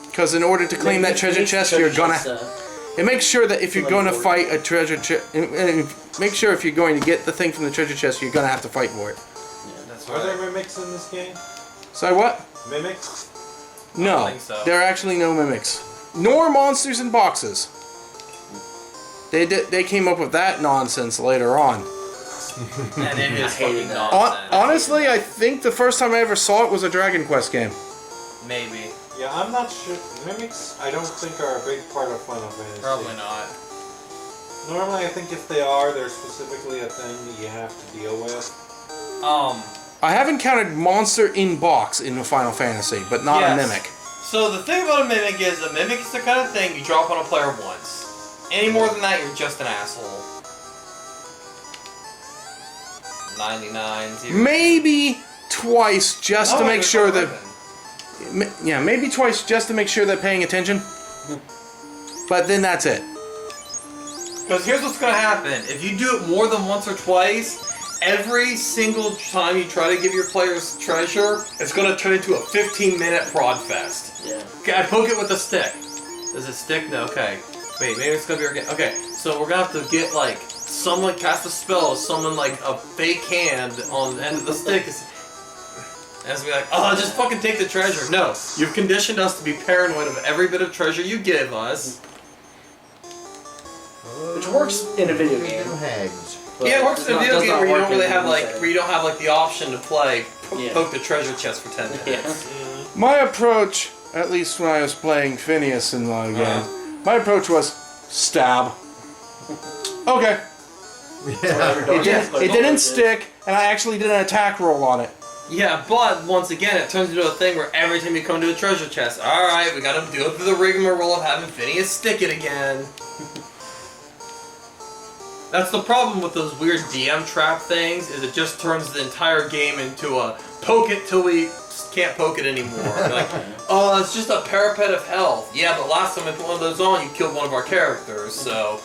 Because in order to claim that treasure chest, you're gonna... It makes sure that if you're going to fight a treasure chest... Make sure if you're going to get the thing from the treasure chest, you're going to have to fight for it. That's Are there right. mimics in this game? So what? Mimics? No. think so. There are actually no mimics. Nor monsters in boxes. They came up with that nonsense later on. And it is hated fucking that. nonsense. Honestly, I think the first time I ever saw it was a Dragon Quest game. Maybe. Yeah, I'm not sure. Mimics, I don't think are a big part of Final Fantasy. Probably not. Normally, I think if they are, they're specifically a thing that you have to deal with. I have encountered monster in box in Final Fantasy, but not Yes. a mimic. So the thing about a mimic is the kind of thing you drop on a player once. Any more than that, you're just an asshole. 99, 0. Maybe twice just to Oh, make there's sure no that... ribbon. Yeah, maybe twice just to make sure they're paying attention. But then that's it. Because here's what's gonna happen. If you do it more than once or twice, every single time you try to give your players treasure, it's gonna turn into a 15-minute prod fest. Yeah. Okay, I poke it with a stick. Does it stick? No, okay. Wait, maybe it's gonna be organic. Okay, so we're gonna have to get like someone cast a spell, someone like a fake hand on the end of the stick. And it's be like, oh, just fucking take the treasure. No, you've conditioned us to be paranoid of every bit of treasure you give us. Which works in a video game. Hags. but Yeah, it works in a does video not game where you work don't in really have the like, movie where you don't have like the option to play Yeah. poke the treasure chest for 10 minutes. setting. My approach, at least when I was playing Phineas in the game, my approach was stab. Okay. Yeah. It didn't stick, and I actually did an attack roll on it. Yeah, but once again, it turns into a thing where every time you come to a treasure chest, alright, we gotta do it through the rigmarole of having Phineas stick it again. That's the problem with those weird DM trap things, is it just turns the entire game into a poke it till we can't poke it anymore. You're like, oh, it's just a parapet of health. Yeah, but last time I put one of those on, you killed one of our characters, so...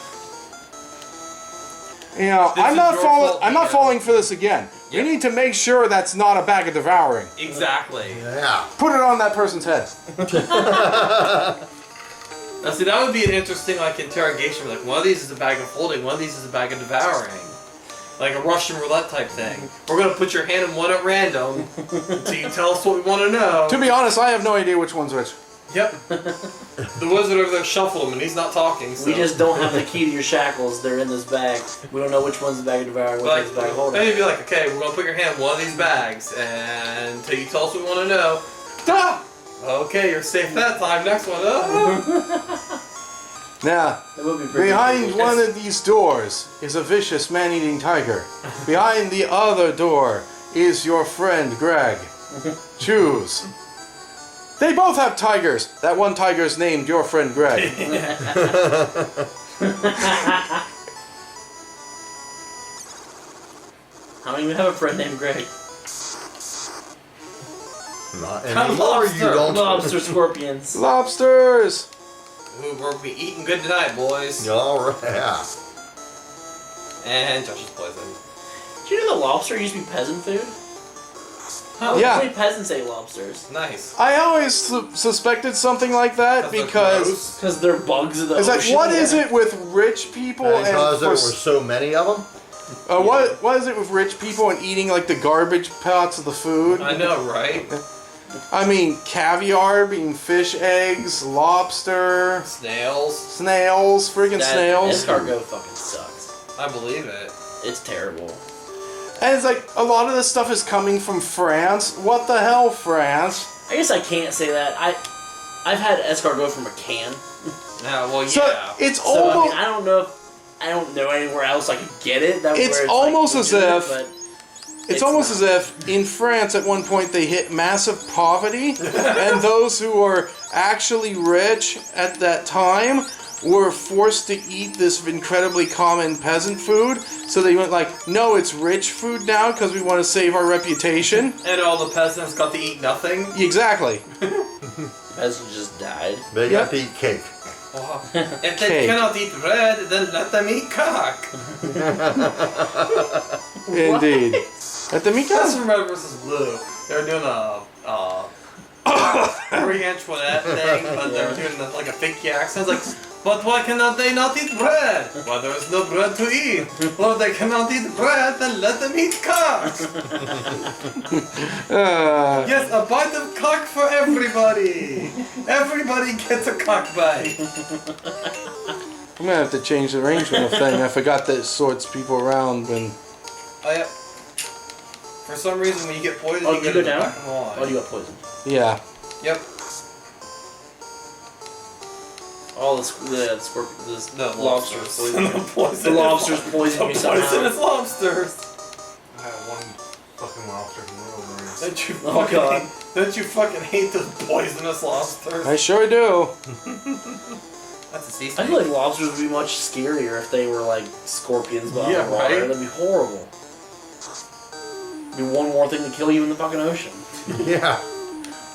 You know, This I'm is not your falling. fault, I'm not man. falling for this again. Yeah. We need to make sure that's not a bag of devouring. Exactly. Yeah. Put it on that person's head. Now see, that would be an interesting, like, interrogation. Like, one of these is a bag of holding, one of these is a bag of devouring. Like a Russian roulette type thing. We're gonna put your hand in one at random until you tell us what we want to know. To be honest, I have no idea which one's which. Yep. The wizard over there shuffled them, and he's not talking. So. We just don't have the key to your shackles. They're in this bag. We don't know which one's the bag of devouring, which Like, one's the bag of holding. then you'd be like, okay, we're gonna put your hand in one of these bags, and until you tell us what we want to know. Ah! Okay, you're safe that time. Next one. Now, That would be pretty behind cool. one of these doors is a vicious man-eating tiger. Behind the other door is your friend Greg. Choose. They both have tigers. That one tiger's named your friend Greg. I don't even have a friend named Greg. Not I'm anymore, you lobster. don't. Lobster scorpions. Lobsters. Ooh, we're be eating good tonight, boys. Alright. Yeah. And Josh is poisoned. Did you know that lobster used to be peasant food? Huh? Yeah. Only peasants ate lobsters. Nice. I always suspected something like that That's because gross. Because they're bugs in the it's like, ocean. what is it with rich people And and because there were for- so many of them. what is it with rich people and eating like the garbage pots of the food? I know, right? I mean, caviar being fish eggs, lobster, Snails. snails, friggin' That snails. escargot fucking sucks. I believe it. It's terrible. And it's like, a lot of this stuff is coming from France. What the hell, France? I guess I can't say that. I've had escargot from a can. Yeah, well, yeah. So, it's So I almost... mean, I don't know anywhere else I could get it. That It's where almost as legitimate, if- but It's almost not. as if in France at one point they hit massive poverty, and those who were actually rich at that time were forced to eat this incredibly common peasant food. So they went like, no, it's rich food now because we want to save our reputation. And all the peasants got to eat nothing. Exactly. peasants just died. They got to eat cake. If they Cake. cannot eat bread, then let them eat cock. Indeed. At the That's Mika? from Red vs. Blue. They were doing a 3 Antoinette thing, but they were doing like a fake accent. It's like, but why cannot they not eat bread? Well, there is no bread to eat. Well, they cannot eat bread, then let them eat cock. Yes, a bite of cock for everybody. Everybody gets a cock bite. I'm gonna have to change the arrangement of thing. I forgot that it sorts people around when... Oh, yep. For some reason, when you get poisoned, Oh, you you get go in the down? back of the line. Oh, you got poisoned. Yeah. Yep. Oh, the scorpion, the The lobsters lobsters. The lobsters poison you somehow. Poisonous lobsters. I had one fucking lobster from the Wolverines. Don't you Oh, fucking God. don't you fucking hate those poisonous lobsters? I sure do. That's a sea I snake. feel like lobsters would be much scarier if they were like scorpions but Yeah, underwater. right? That'd be horrible. Be one more thing to kill you in the fucking ocean. Yeah.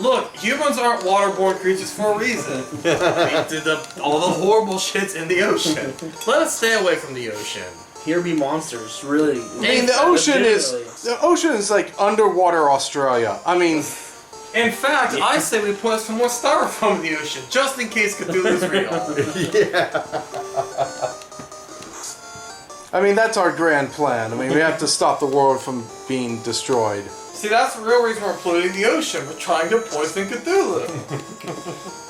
Look, humans aren't waterborne creatures for a reason. We did all the horrible shits in the ocean. Let us stay away from the ocean. Here be monsters, really. I mean, the ocean is like underwater Australia. I mean, In fact, I say we put some more styrofoam in the ocean, just in case Cthulhu's real. I mean that's our grand plan. I mean, we have to stop the world from being destroyed. See, that's the real reason we're polluting the ocean. We're trying to poison Cthulhu.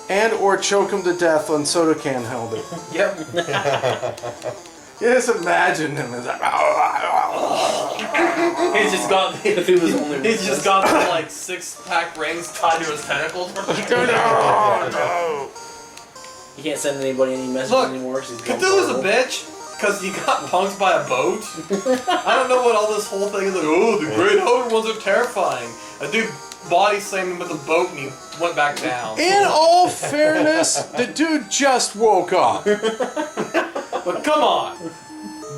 And or choke him to death on soda can holder. Yep. Just imagine him as like, He's just got Cthulhu's only he's just got the, like 6-pack rings tied to his tentacles. He can't send anybody any messages Look, anymore. So he's going Cthulhu's a horrible. bitch because he got punked by a boat. I don't know what all this whole thing is like. Oh, the great outer ones are terrifying. A dude body slammed him with a boat and he went back down. in all fairness, the dude just woke up. But come on,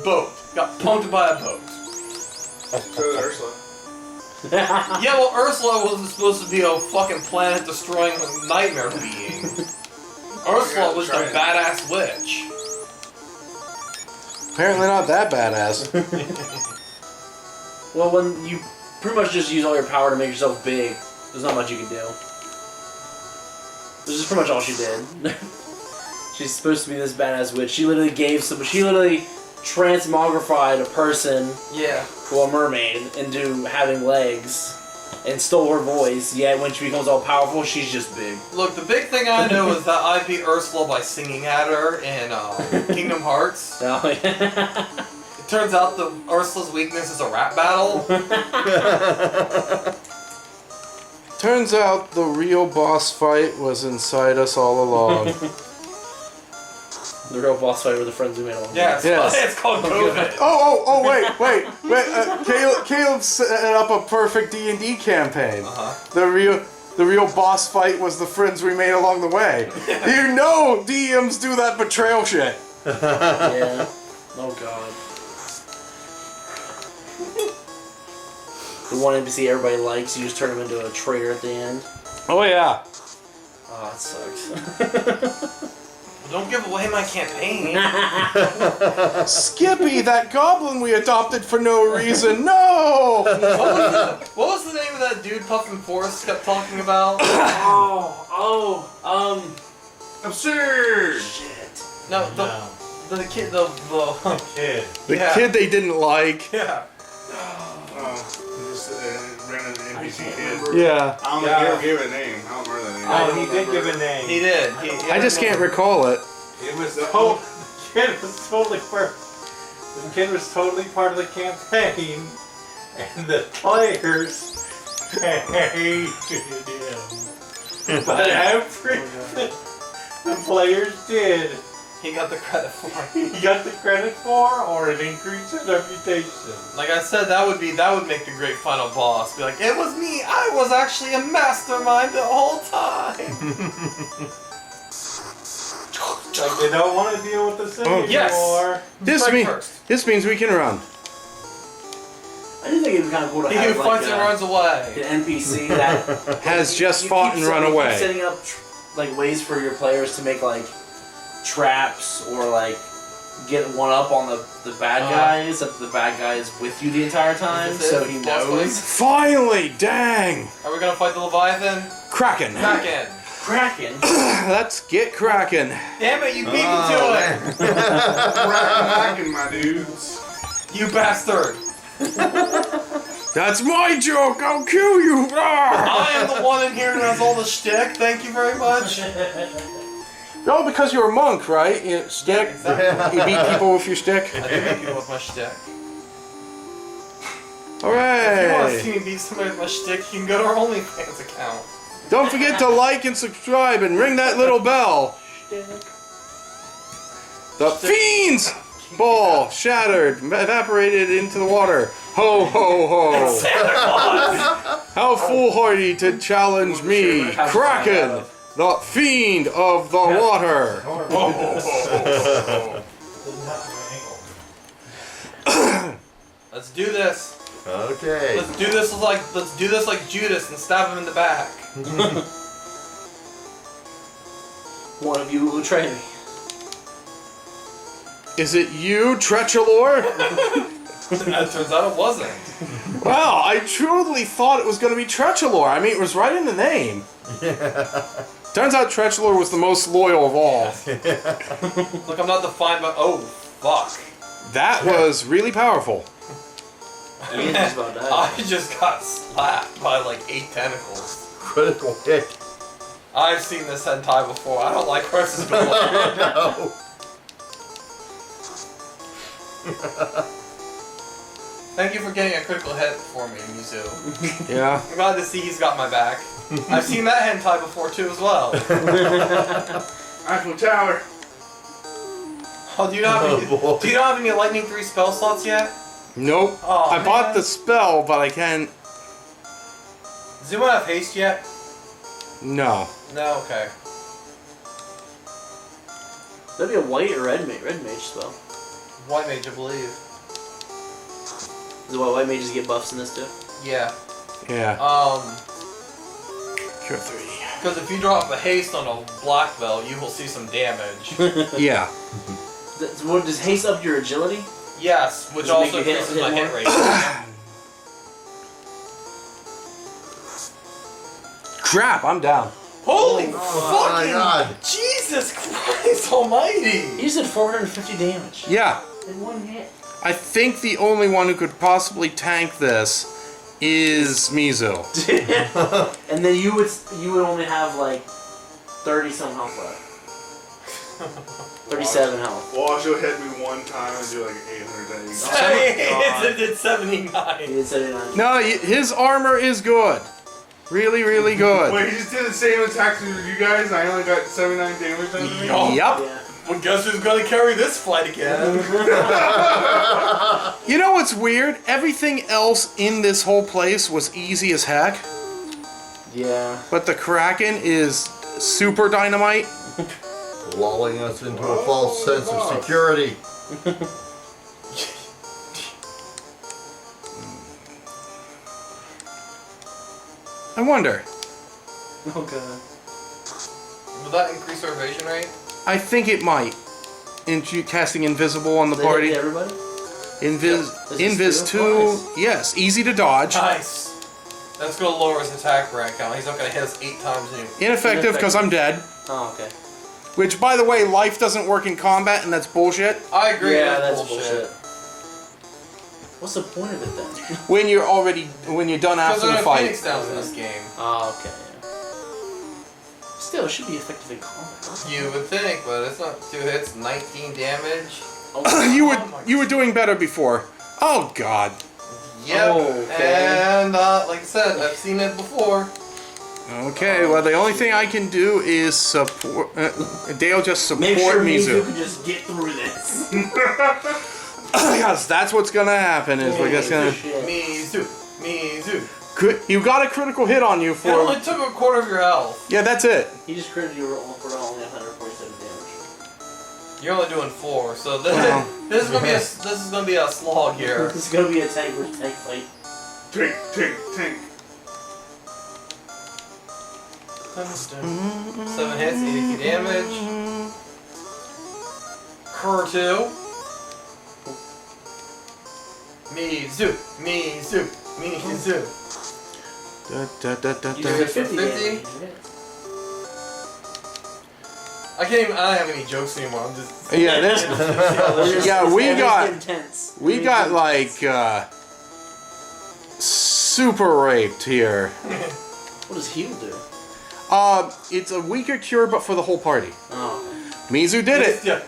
boat got punked by a boat. So did Ursula. Yeah, well, Ursula wasn't supposed to be a fucking planet-destroying nightmare being. Ursula was the badass witch. Apparently not that badass. Well, when you pretty much just use all your power to make yourself big, there's not much you can do. This is pretty much all she did. She's supposed to be this badass witch. She literally transmogrified a person, Yeah. well, a mermaid, into having legs, and stole her voice. Yet when she becomes all powerful, she's just big. Look, the big thing I know is that I beat Ursula by singing at her in Kingdom Hearts. So, It turns out the Ursula's weakness is a rap battle. Turns out the real boss fight was inside us all along. the real boss fight with the friends we made along. Yeah, it's called COVID. Wait. Caleb set up a perfect D&D campaign. Uh-huh. The real boss fight was the friends we made along the way. You know DMs do that betrayal shit. Yeah. Oh god. The one NPC everybody likes, you just turn him into a traitor at the end. Oh yeah. Oh, that sucks. Don't give away my campaign. Skippy, that goblin we adopted for no reason. No! What was the name of that dude Puffin Forrest kept talking about? Absurd! Shit. No, the kid, the Kid. The Yeah. kid they didn't like. yeah. Just random NPC kid. Yeah. I don't know if he gave it a name. I don't remember that name. Oh, he did give a name. He did. I just can't recall it. It was the kid was totally part. The kid was totally part of the campaign, and the players hated him. But everything the players did, He got the credit for it. he got the credit for, or it increased his reputation. Like I said, that would make the great final boss. Be like, it was me. I was actually a mastermind the whole time. Like they don't want to deal with the city yes. anymore. This means we can run. I do think it'd be kind of cool to He have who like fights and runs away. an NPC that Has just you fought keep and run setting- away. keep setting up like ways for your players to make like traps or like get one up on the bad guys. That the bad guy is with you the entire time, Is this so it? he Boss knows. Finally, dang! Are we gonna fight the Leviathan? Kraken. Kraken. Kraken. Let's get Kraken. Damn it, you beat me to it. Kraken, my dudes. You bastard. That's my joke. I'll kill you. Ah! I am the one in here who has all the shtick. Thank you very much. No, because you're a monk, right? You stick. Exactly. You beat people with your stick. I do beat people with my shtick. If you want to Hooray! see me beat somebody with my shtick, you can go to our OnlyFans account. Don't forget to like and subscribe and ring that little bell. The fiend's ball shattered, evaporated into the water. Ho ho ho! Santa Claus! How foolhardy to challenge me, Kraken, the fiend of the water. Let's do this. Okay. Let's do this like Judas and stab him in the back. One of you will betray me. Is it you, Trechalor? It turns out it wasn't. Wow, I truly thought it was going to be Trechalor. I mean, it was right in the name. Turns out Trechalor was the most loyal of all. Look, I'm not defined by. Oh, fuck. That was really powerful. Ian's just about died. I just got slapped by like 8 tentacles. Critical hit. I've seen this hentai before. I don't like where this is going. No. Thank you for getting a critical hit for me, Mizu. Yeah. I'm glad to see he's got my back. I've seen that hentai before too as well. Eiffel Tower. Oh, do you not have any, boy. do you not have any Lightning 3 spell slots yet? Nope. Oh, I bought man. the spell, but I can't. Does anyone have haste yet? No. No, okay. That'd be a white or red mage spell. White mage, I believe. Is it why white mages get buffs in this too? Yeah. Yeah. Cure 3. Because if you drop a haste on a black belt, you will see some damage. Yeah. What, does haste up your agility? Yes, which Does it make also you hit- increases hit my hit more? rate. Crap, I'm down. Holy Oh my fucking God. Jesus Christ Almighty! You just did 450 damage Yeah. in one hit. I think the only one who could possibly tank this is Mizu. And then you would only have like 30 some health left. 37 health. Wash will hit me one time and do like 800 damage. It did 79. He did 79. No, his armor is good. Really, really good. Wait, he just did the same attack as you guys. I only got 79 damage on me. Yup. Yep. Yeah. Well, guess who's gonna carry this fight again? You know what's weird? Everything else in this whole place was easy as heck, Yeah. but the Kraken is super dynamite. Lulling us into a false sense of security. I wonder. Oh god. Will that increase our evasion rate? I think it might. Casting Invisible on the Did they party. hit everybody? Invis Is this 2, two? yes, easy to dodge. Nice. That's gonna lower his attack rank count. He's not gonna hit us 8 times new. Ineffective because I'm dead. Oh, okay. Which, by the way, life doesn't work in combat, and that's bullshit. I agree. Yeah, that's that's bullshit. What's the point of it then? When you're done after the Because fight. Phoenix downs in this game. Oh, okay. Still, it should be effective in combat. You would think, but it's not 2 hits, 19 damage. Oh, You were doing better before. Oh God. Yep. Okay. And like I said, I've seen it before. Okay, well the only thing I can do is support. Dale just support Make sure Mizu Mizu. can just get through this. Yes, that's what's gonna happen. Is we're just gonna. Mizu. You got a critical hit on you It for. only took a quarter of your health. Yeah, that's it. He just critted you for only 147 damage. You're only doing 4, so this, Wow. this is gonna be a slog here. This is gonna be a tank versus tank fight. Tank, tank, tank. 7 hits, 82 damage. Cur 2. Mizu. Da, da, da, da, You da. did 50 50? damage. I don't have any jokes anymore. I'm just. Yeah, this. Yeah, we got- Intense. We got like super raped here. What does heal do? It's a weaker cure, but for the whole party. Oh. Mizu did it, Yeah.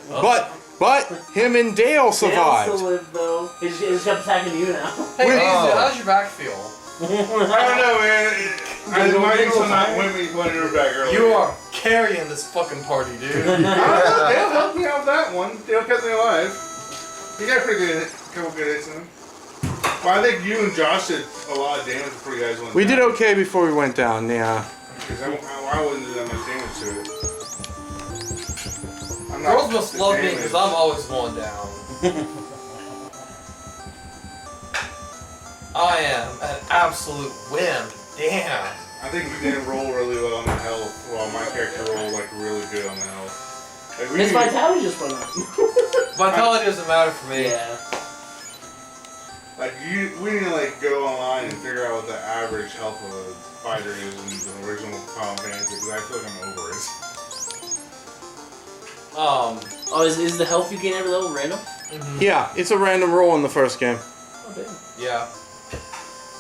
but him and Dale Dale survived. still lived though. He just kept attacking you now. Hey, Wait. Mizu, how's your back feel? I don't know, man. I might need some not women wanted her back earlier. You are carrying this fucking party, dude. Dale helped me out with that one. Dale kept me alive. He got a pretty good couple good hits in him. Well, I think you and Josh did a lot of damage before you guys went We down. did okay before we went down. Yeah. Because I wouldn't do that much damage to it. I'm not Girls must the love me damage. because I'm always going down. I am an absolute wimp. Damn. I think we didn't roll really well on the health, while my character rolled like really good on the health. Like, we His need- vitality just went up. Vitality doesn't matter for me. Yeah. Like we need to like go online and figure out what the average health of a fighter is in the original Final Fantasy, because I feel like I'm over it. Oh, is the health you gain every level random? Yeah, it's a random roll in the first game. Oh, damn. Yeah.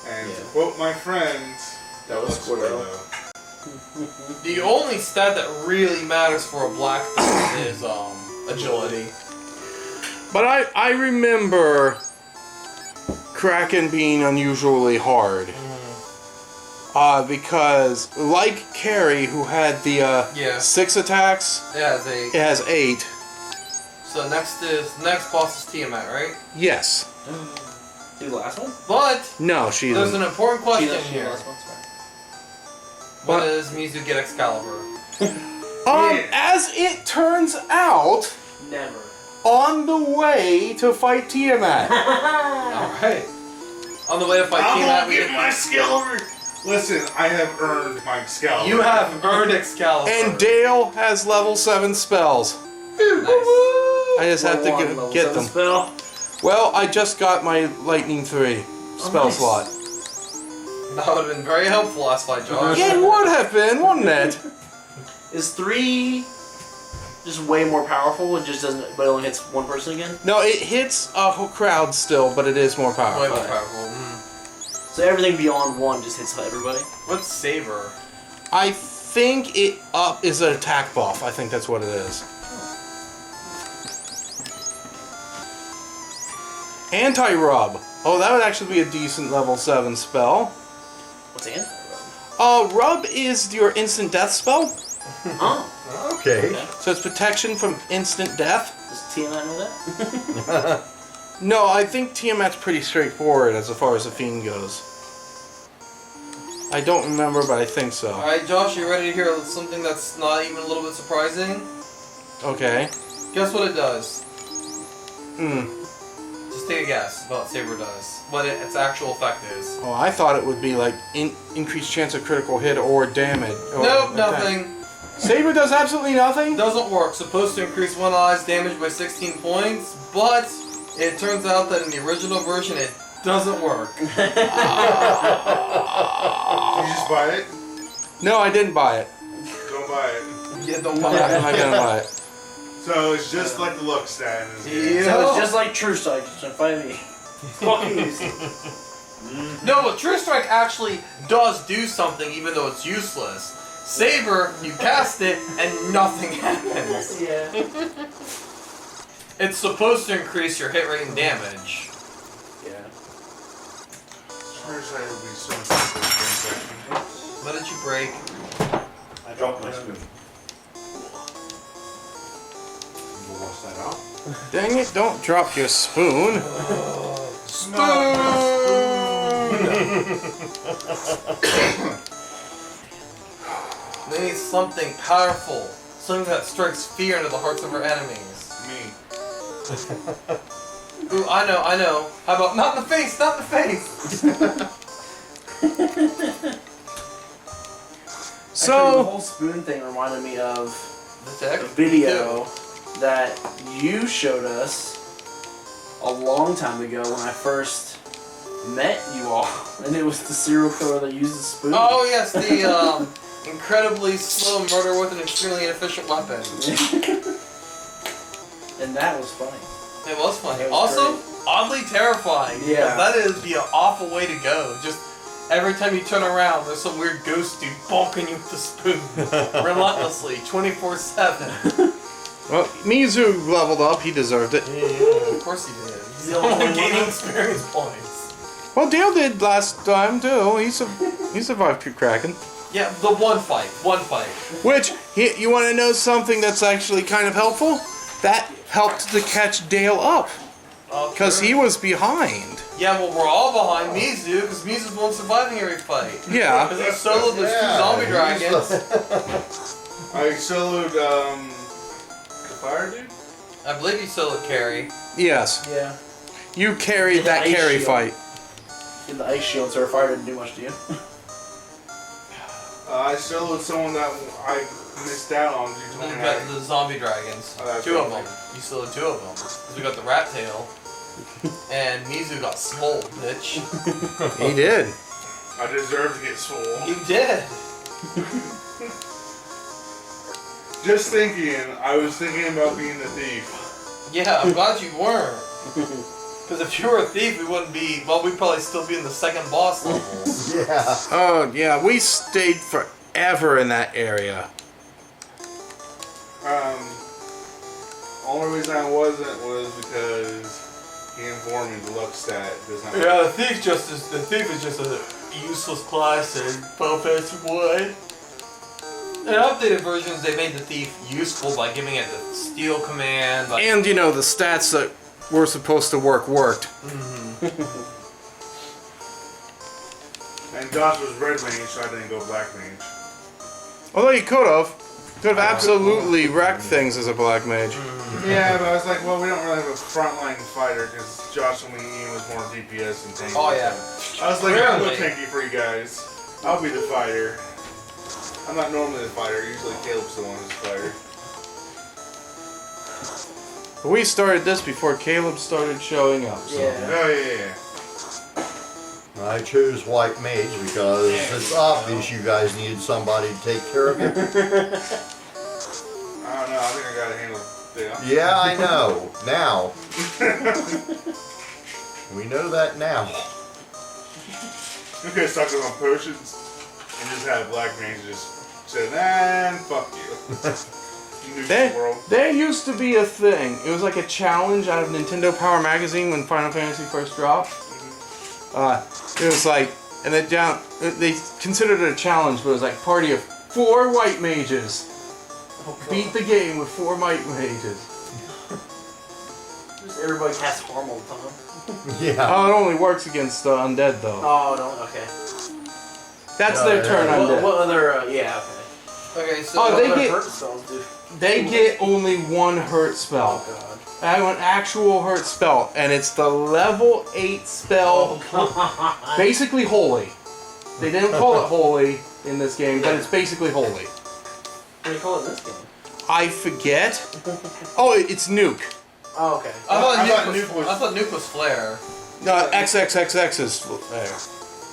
And Yeah. to quote my friend, That was Squirrel. The only stat that really matters for a black belt is agility. But I remember Kraken being unusually hard. Because like Carrie, who had the Yeah. 6 attacks, Yeah, it has 8. so next boss is Tiamat, right? Yes. Do the last one? But No, she there's isn't. an important question She the here. last one? Sorry. When What? does Mizu get Excalibur? As it turns out, Never. on the way to fight Tiamat. Alright. On the way to fight I Tiamat, won't we get my Excalibur. Listen, I have earned my Excalibur. You have earned Excalibur. And Dale has level 7 spells. Nice. I just have to Level get 7 them. Spell. Well, I just got my Lightning 3 spell nice. slot. That would have been very helpful last fight, Josh. Yeah, it would have been, wouldn't it? Is 3 just way more powerful? It just doesn't, but it only hits one person again? No, it hits a whole crowd still, but it is more Way powerful. more powerful. So everything beyond 1 just hits everybody? What's Saber? I think it up is an attack buff. I think that's what it is. Anti-rub. Oh, that would actually be a decent level 7 spell. What's anti-rub? Rub is your instant death spell. Oh, Okay. okay. So it's protection from instant death. Does Tiamat know that? No, I think Tiamat's pretty straightforward as far as the Fiend goes. I don't remember, but I think so. Alright, Josh, you ready to hear something that's not even a little bit surprising? Okay. Guess what it does? Hmm. Just take a guess about what Saber does. What its actual effect is. Oh, I thought it would be like increased chance of critical hit or damage. Or Nope, attack. nothing. Saber does absolutely nothing? Doesn't work. Supposed to increase one eye's damage by 16 points, but it turns out that in the original version it doesn't work. Did you just buy it? No, I didn't buy it. Don't buy it. Yeah, don't I'm buy not, I'm it. not gonna buy it. So it's just like the look stat in this game. Yeah. So it's just like True Strike, just fight me. Fucking useless. No, but True Strike actually does do something even though it's useless. Saber, you cast it and nothing happens. Yeah. It's supposed to increase your hit rate and damage. Yeah. First, I would be so simple in section. What did you break? I dropped my spoon. We'll wash that out. Dang it, don't drop your spoon. They need something powerful. Something that strikes fear into the hearts of our enemies. Me. Ooh, I know. How about not in the face, not in the face? Actually, the So, whole spoon thing reminded me of The tech? a video that you showed us a long time ago when I first met you all, and it was the serial killer that used the spoon. Oh yes, the incredibly slow murder with an extremely inefficient weapon. And that was funny. It was funny. It was Also, great. oddly terrifying. Yeah. Because that is the awful way to go. Just every time you turn around, there's some weird ghost dude bonking you with the spoon. Relentlessly, 24/7. well, Mizu leveled up. He deserved it. Yeah, of course he did. He's the only one gaining experience points. Well, Dale did last time, too. He survived Kraken. Yeah, the one fight. Which, you want to know something that's actually kind of helpful? That helped to catch Dale up. Because he was behind. Yeah, well, we're all behind Mizu, because Mizu's the one surviving every fight. Yeah. Because he soloed those two zombie dragons. I soloed, the fire dude? I believe he soloed Carrie. Yes. Yeah. You carried With that an ice carry shield. fight. In the ice shield, so our fire didn't do much to you. I still with someone that I missed out on. You told We me got I- the zombie dragons. Oh, that's 2 of right. them. You still had 2 of them. 'Cause we got the rat tail. And Mizu got swole, bitch. He did. I deserve to get swole. You did. Just thinking, I was thinking about being the thief. Yeah, I'm glad you weren't. Because if you were a thief, we wouldn't be. Well, we'd probably still be in the second boss level. Yeah. Oh, yeah, we stayed forever in that area. Only reason I wasn't was because he informed me the luck stat does not. Yeah, the thief is just a useless class in Final Fantasy 1. In updated versions, they made the thief useful by giving it the steal command. Like, And, you know, the stats that were supposed to work worked. And Josh was red mage, so I didn't go black mage. Although you could have. Could have absolutely wrecked things as a black mage. Yeah, but I was like, well, we don't really have a frontline fighter because Josh and Ian was more DPS and tanky. Oh, yeah. I was like, I'll go Really? tanky for you guys. I'll be the fighter. I'm not normally the fighter. Usually Caleb's the one who's the fighter. We started this before Caleb started showing up. So. Yeah. Oh, yeah. I chose white mage because it's obvious you guys needed somebody to take care of you. I don't know. I think I got to handle it. Yeah, I know. Now. We know that now. You could have stuck them on potions and just had a black mage just said, nah, fuck you. Nuke the world. There used to be a thing. It was like a challenge out of Nintendo Power Magazine when Final Fantasy first dropped. It was like, and they considered it a challenge, but it was like party of 4 white mages. Beat the game with 4 white mages. Just everybody casts harm all the time. Yeah. Oh, it only works against undead though. Oh, no, okay. That's No, their yeah. turn undead. What other, yeah, okay. Okay, so. Oh, What they other get- hurt spells do? They get only 1 hurt spell. Oh, God. I have an actual hurt spell, and it's the level 8 spell. Basically holy. They didn't call it holy in this game, but it's basically holy. What do you call it in this game? I forget. Oh, it's nuke. Oh, okay. I thought Nuke Nuke was Flare. No, XXXX is there.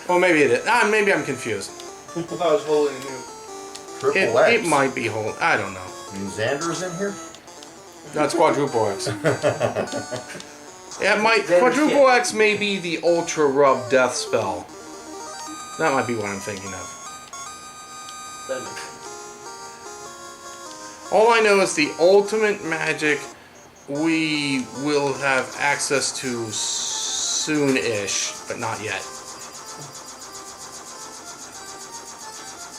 Well, maybe it is. Maybe I'm confused. I thought it was holy and nuke. Triple X. It might be holy. I don't know. I mean, Xander's in here? No, it's quadruple X. Yeah, Xander's quadruple kit. X may be the ultra rub death spell. That might be what I'm thinking of. That makes sense. All I know is the ultimate magic we will have access to soon-ish, but not yet.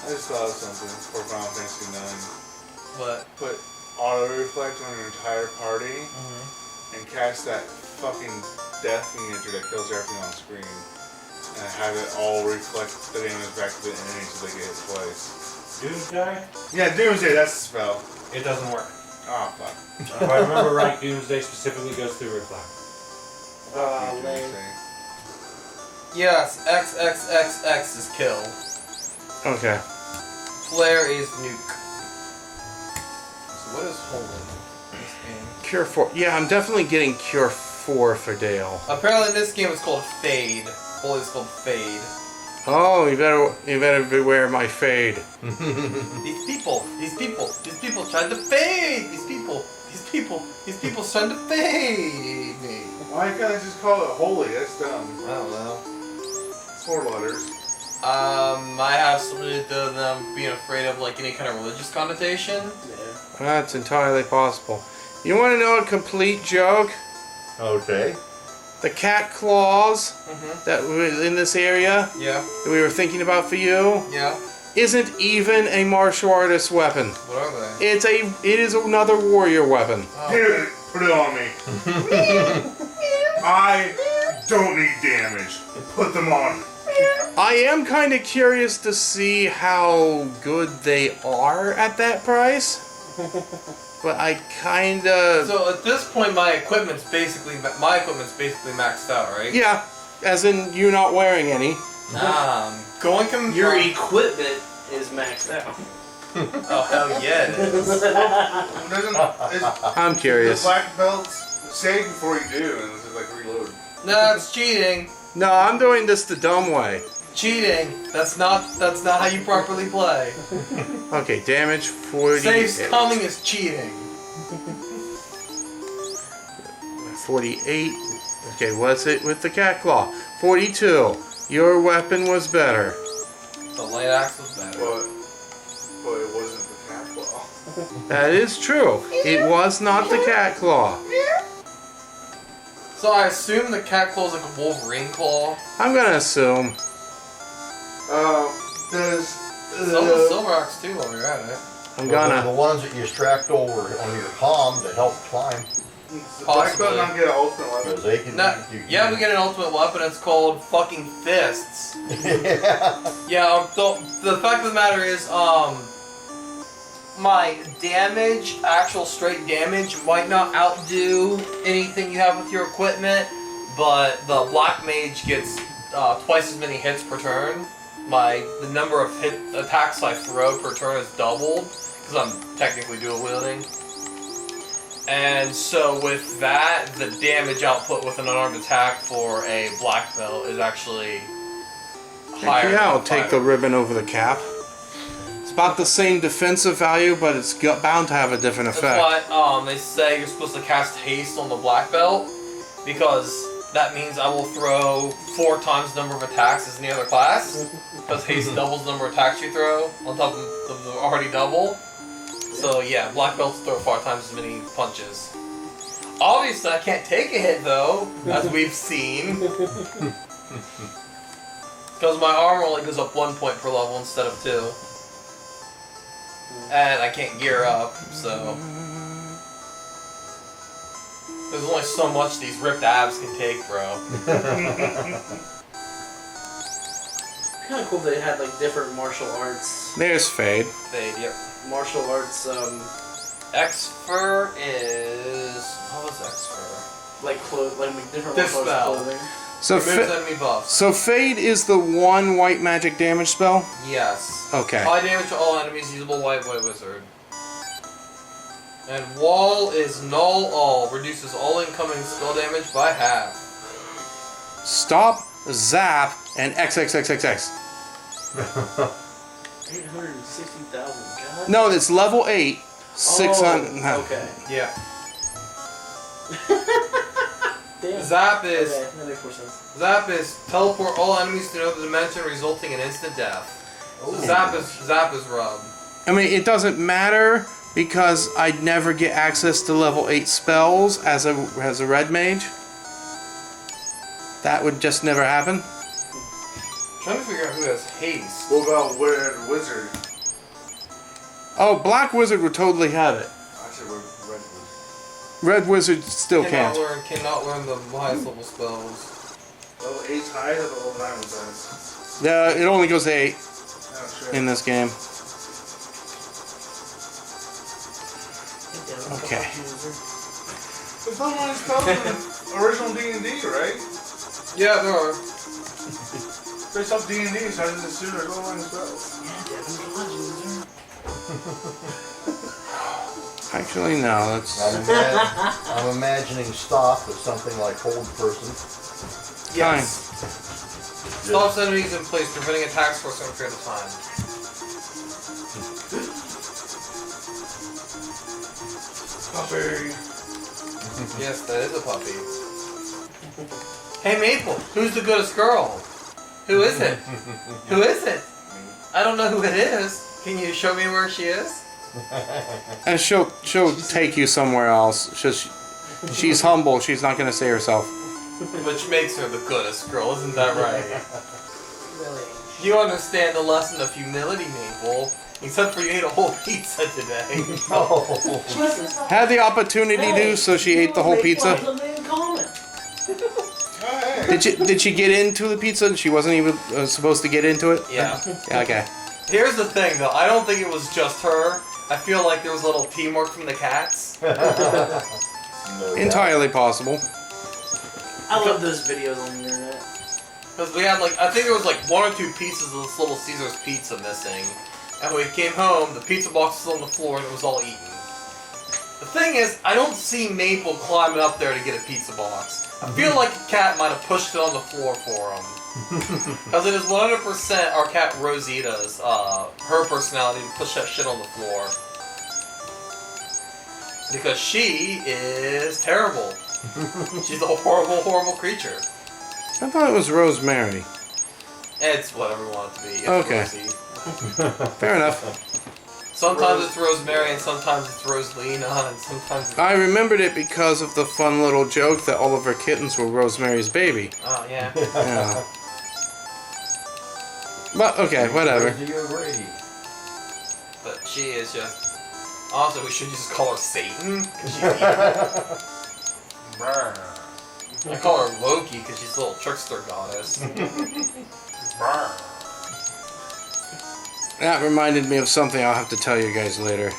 I just thought of something for Final Fantasy 9. But. Put auto reflect on your entire party and cast that fucking death meter that kills everything on screen. And have it all reflect the damage back to the enemy so they get hit twice. Doomsday? Yeah, Doomsday, that's the spell. It doesn't work. Oh, fuck. If I remember right, Doomsday specifically goes through reflect. Lame. Doomsday. Yes, XXXX is kill. Okay. Flare is nuke. So what is holy in this game? Cure 4. Yeah, I'm definitely getting Cure 4 for Dale. Apparently in this game it's called Fade. Holy is called Fade. Oh, you better beware my fade. These people trying to fade! These people trying to fade me. Why can't I just call it holy? That's dumb. I don't know. 4 letters. I have something to do with them being afraid of like any kind of religious connotation. Yeah. That's entirely possible. You want to know a complete joke? Okay. The cat claws that was in this area Yeah, that we were thinking about for you yeah. isn't even a martial artist weapon. What are they? It is another warrior weapon. Dude, put it on me. I don't need damage. Put them on. I am kind of curious to see how good they are at that price. But I kinda... So at this point, my equipment's basically maxed out, right? Yeah. as in you not wearing any. Going com- Your equipment is maxed out. Oh hell yeah! It is. I'm The curious. black belts save before you do, and it's just like reload. No, it's cheating. No, I'm doing this the dumb way. Cheating. That's not how you properly play. Okay, damage 40. Saves coming is cheating. 48. Okay, what's it with the cat claw? 42. Your weapon was better. The light axe was better. But it wasn't the cat claw. That is true. It was not the cat claw. So I assume the cat claw is like a Wolverine claw. I'm gonna assume. Does Some of the silver axe too while we're at it. I'm Well, they're gonna. the ones that you strapped over on your palm to help climb. the black belt not get an ultimate weapon? Because they can. No, you- yeah, we get an ultimate weapon. It's called fucking fists. Yeah. Yeah. The fact of the matter is, my damage, actual straight damage, might not outdo anything you have with your equipment, but the black mage gets twice as many hits per turn. The number of attacks I throw per turn is doubled because I'm technically dual wielding. And so with that, the damage output with an unarmed attack for a black belt is actually higher. Yeah, I'll than take the fire. ribbon over the cap. It's about the same defensive value, but it's bound to have a different effect. That's why they say you're supposed to cast haste on the black belt, because that means I will throw 4 times the number of attacks as any other class, because haste doubles the number of attacks you throw on top of the already double. So yeah, black belts throw 5 times as many punches. Obviously, I can't take a hit though, as we've seen, because my armor only goes up 1 point per level instead of 2. And I can't gear up, so there's only so much these ripped abs can take, bro. Kind of cool they had like different martial arts. There's Fade. Yep. Martial arts, X-Fur is... What was X-Fur? like different This martial arts spell. clothing. So, Removes enemy buffs. so Fade is the one white magic damage spell? Yes. Okay. High damage to all enemies usable white wizard. And Wall is null all. Reduces all incoming spell damage by half. Stop, zap, and XXXXX. 860,000. God. No, it's level 8. 600. Oh, okay. Yeah. Damn. Zap is... Okay, that makes more sense. Zap is teleport all enemies to another dimension, resulting in instant death. So Zap is rub. I mean, it doesn't matter because I'd never get access to level 8 spells as a red mage. That would just never happen. Trying to figure out who has haste. What about Red Wizard? Oh, Black Wizard would totally have it. I said Red Wizard. Red Wizard still can't. Cannot learn the highest level spells. Level 8's high, level 9 was high. It only goes to 8 Oh, shit. in this game. Okay. There's no one spells in the original D&D, right? Yeah, there are. Based off D&D, so I just assume there's no one spells. Actually, no. That's I'm imagining stop as something like hold person. Yes. Stops enemies in place, preventing attacks for a certain period of time. Puppy. Yes, that is a puppy. Hey Maple, who's the goodest girl? Who is it? Who is it? I don't know who it is. Can you show me where she is? and she'll take you somewhere else. She's humble. She's not gonna say herself. Which makes her the goodest girl, isn't that right? Really? You understand the lesson of humility, Maple. Except for you ate a whole pizza today. Had the opportunity to, so she ate the whole pizza. Oh, hey. Did she get into the pizza and she wasn't even supposed to get into it? Yeah. Okay. Here's the thing, though. I don't think it was just her. I feel like there was a little teamwork from the cats. No doubt. Entirely possible. I love those videos on the internet. Because we had like, I think there was like 1 or 2 pieces of this Little Caesar's pizza missing. And when we came home, the pizza box was on the floor and it was all eaten. The thing is, I don't see Maple climbing up there to get a pizza box. I feel like a cat might have pushed it on the floor for him. Because it is 100% our cat Rosita's, her personality to push that shit on the floor. Because she is terrible. She's a horrible, horrible creature. I thought it was Rosemary. It's whatever we want it to be. It's Okay. Rosie. Fair enough. Sometimes it's Rosemary, and sometimes it's Rosalina, and sometimes it's... I remembered it because of the fun little joke that all of her kittens were Rosemary's baby. Oh, yeah. Yeah. But, okay, whatever. Do you agree? But she is just... Also, we should just call her Satan, because she's evil. Brr. I call her Loki, because she's a little trickster goddess. Brr. That reminded me of something I'll have to tell you guys later.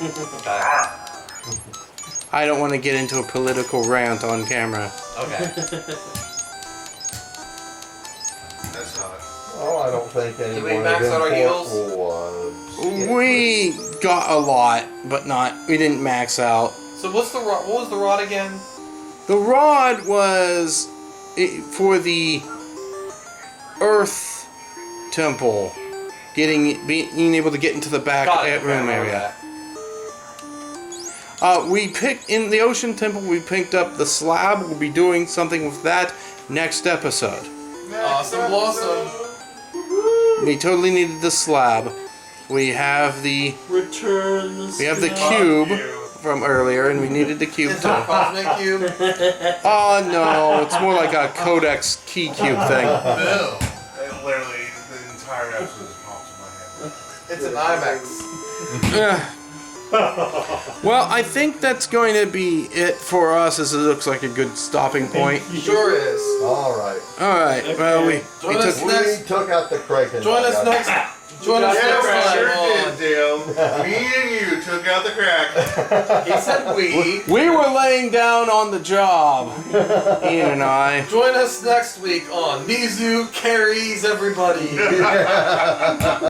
I don't want to get into a political rant on camera. Okay. That's hot. Oh, I don't think we anyone max of out our import heals? will, We got a lot, but we didn't max out. So what's the rod? What was the rod again? The rod was for the Earth Temple, being able to get into the back Got it. room Okay, I remember area. that. We picked in the Ocean Temple. We picked up the slab. We'll be doing something with that next episode. Awesome blossom. We totally needed the slab. We have the Returns. cube from earlier, and we needed the cube Is it a too. cosmic cube? Oh no, it's more like a Codex key cube thing. No. Literally, the entire episode just popped in my head. It's an IMAX. Yeah. Well, I think that's going to be it for us, as it looks like a good stopping point. Sure is. All right. All right. Well, we Join us took. next. We took out the Kraken. Join us next. Join us Yeah, next we time sure on. did, Dale. Me and you took out the crack. He said we. We were laying down on the job, Ian and I. Join us next week on Mizu Carries Everybody.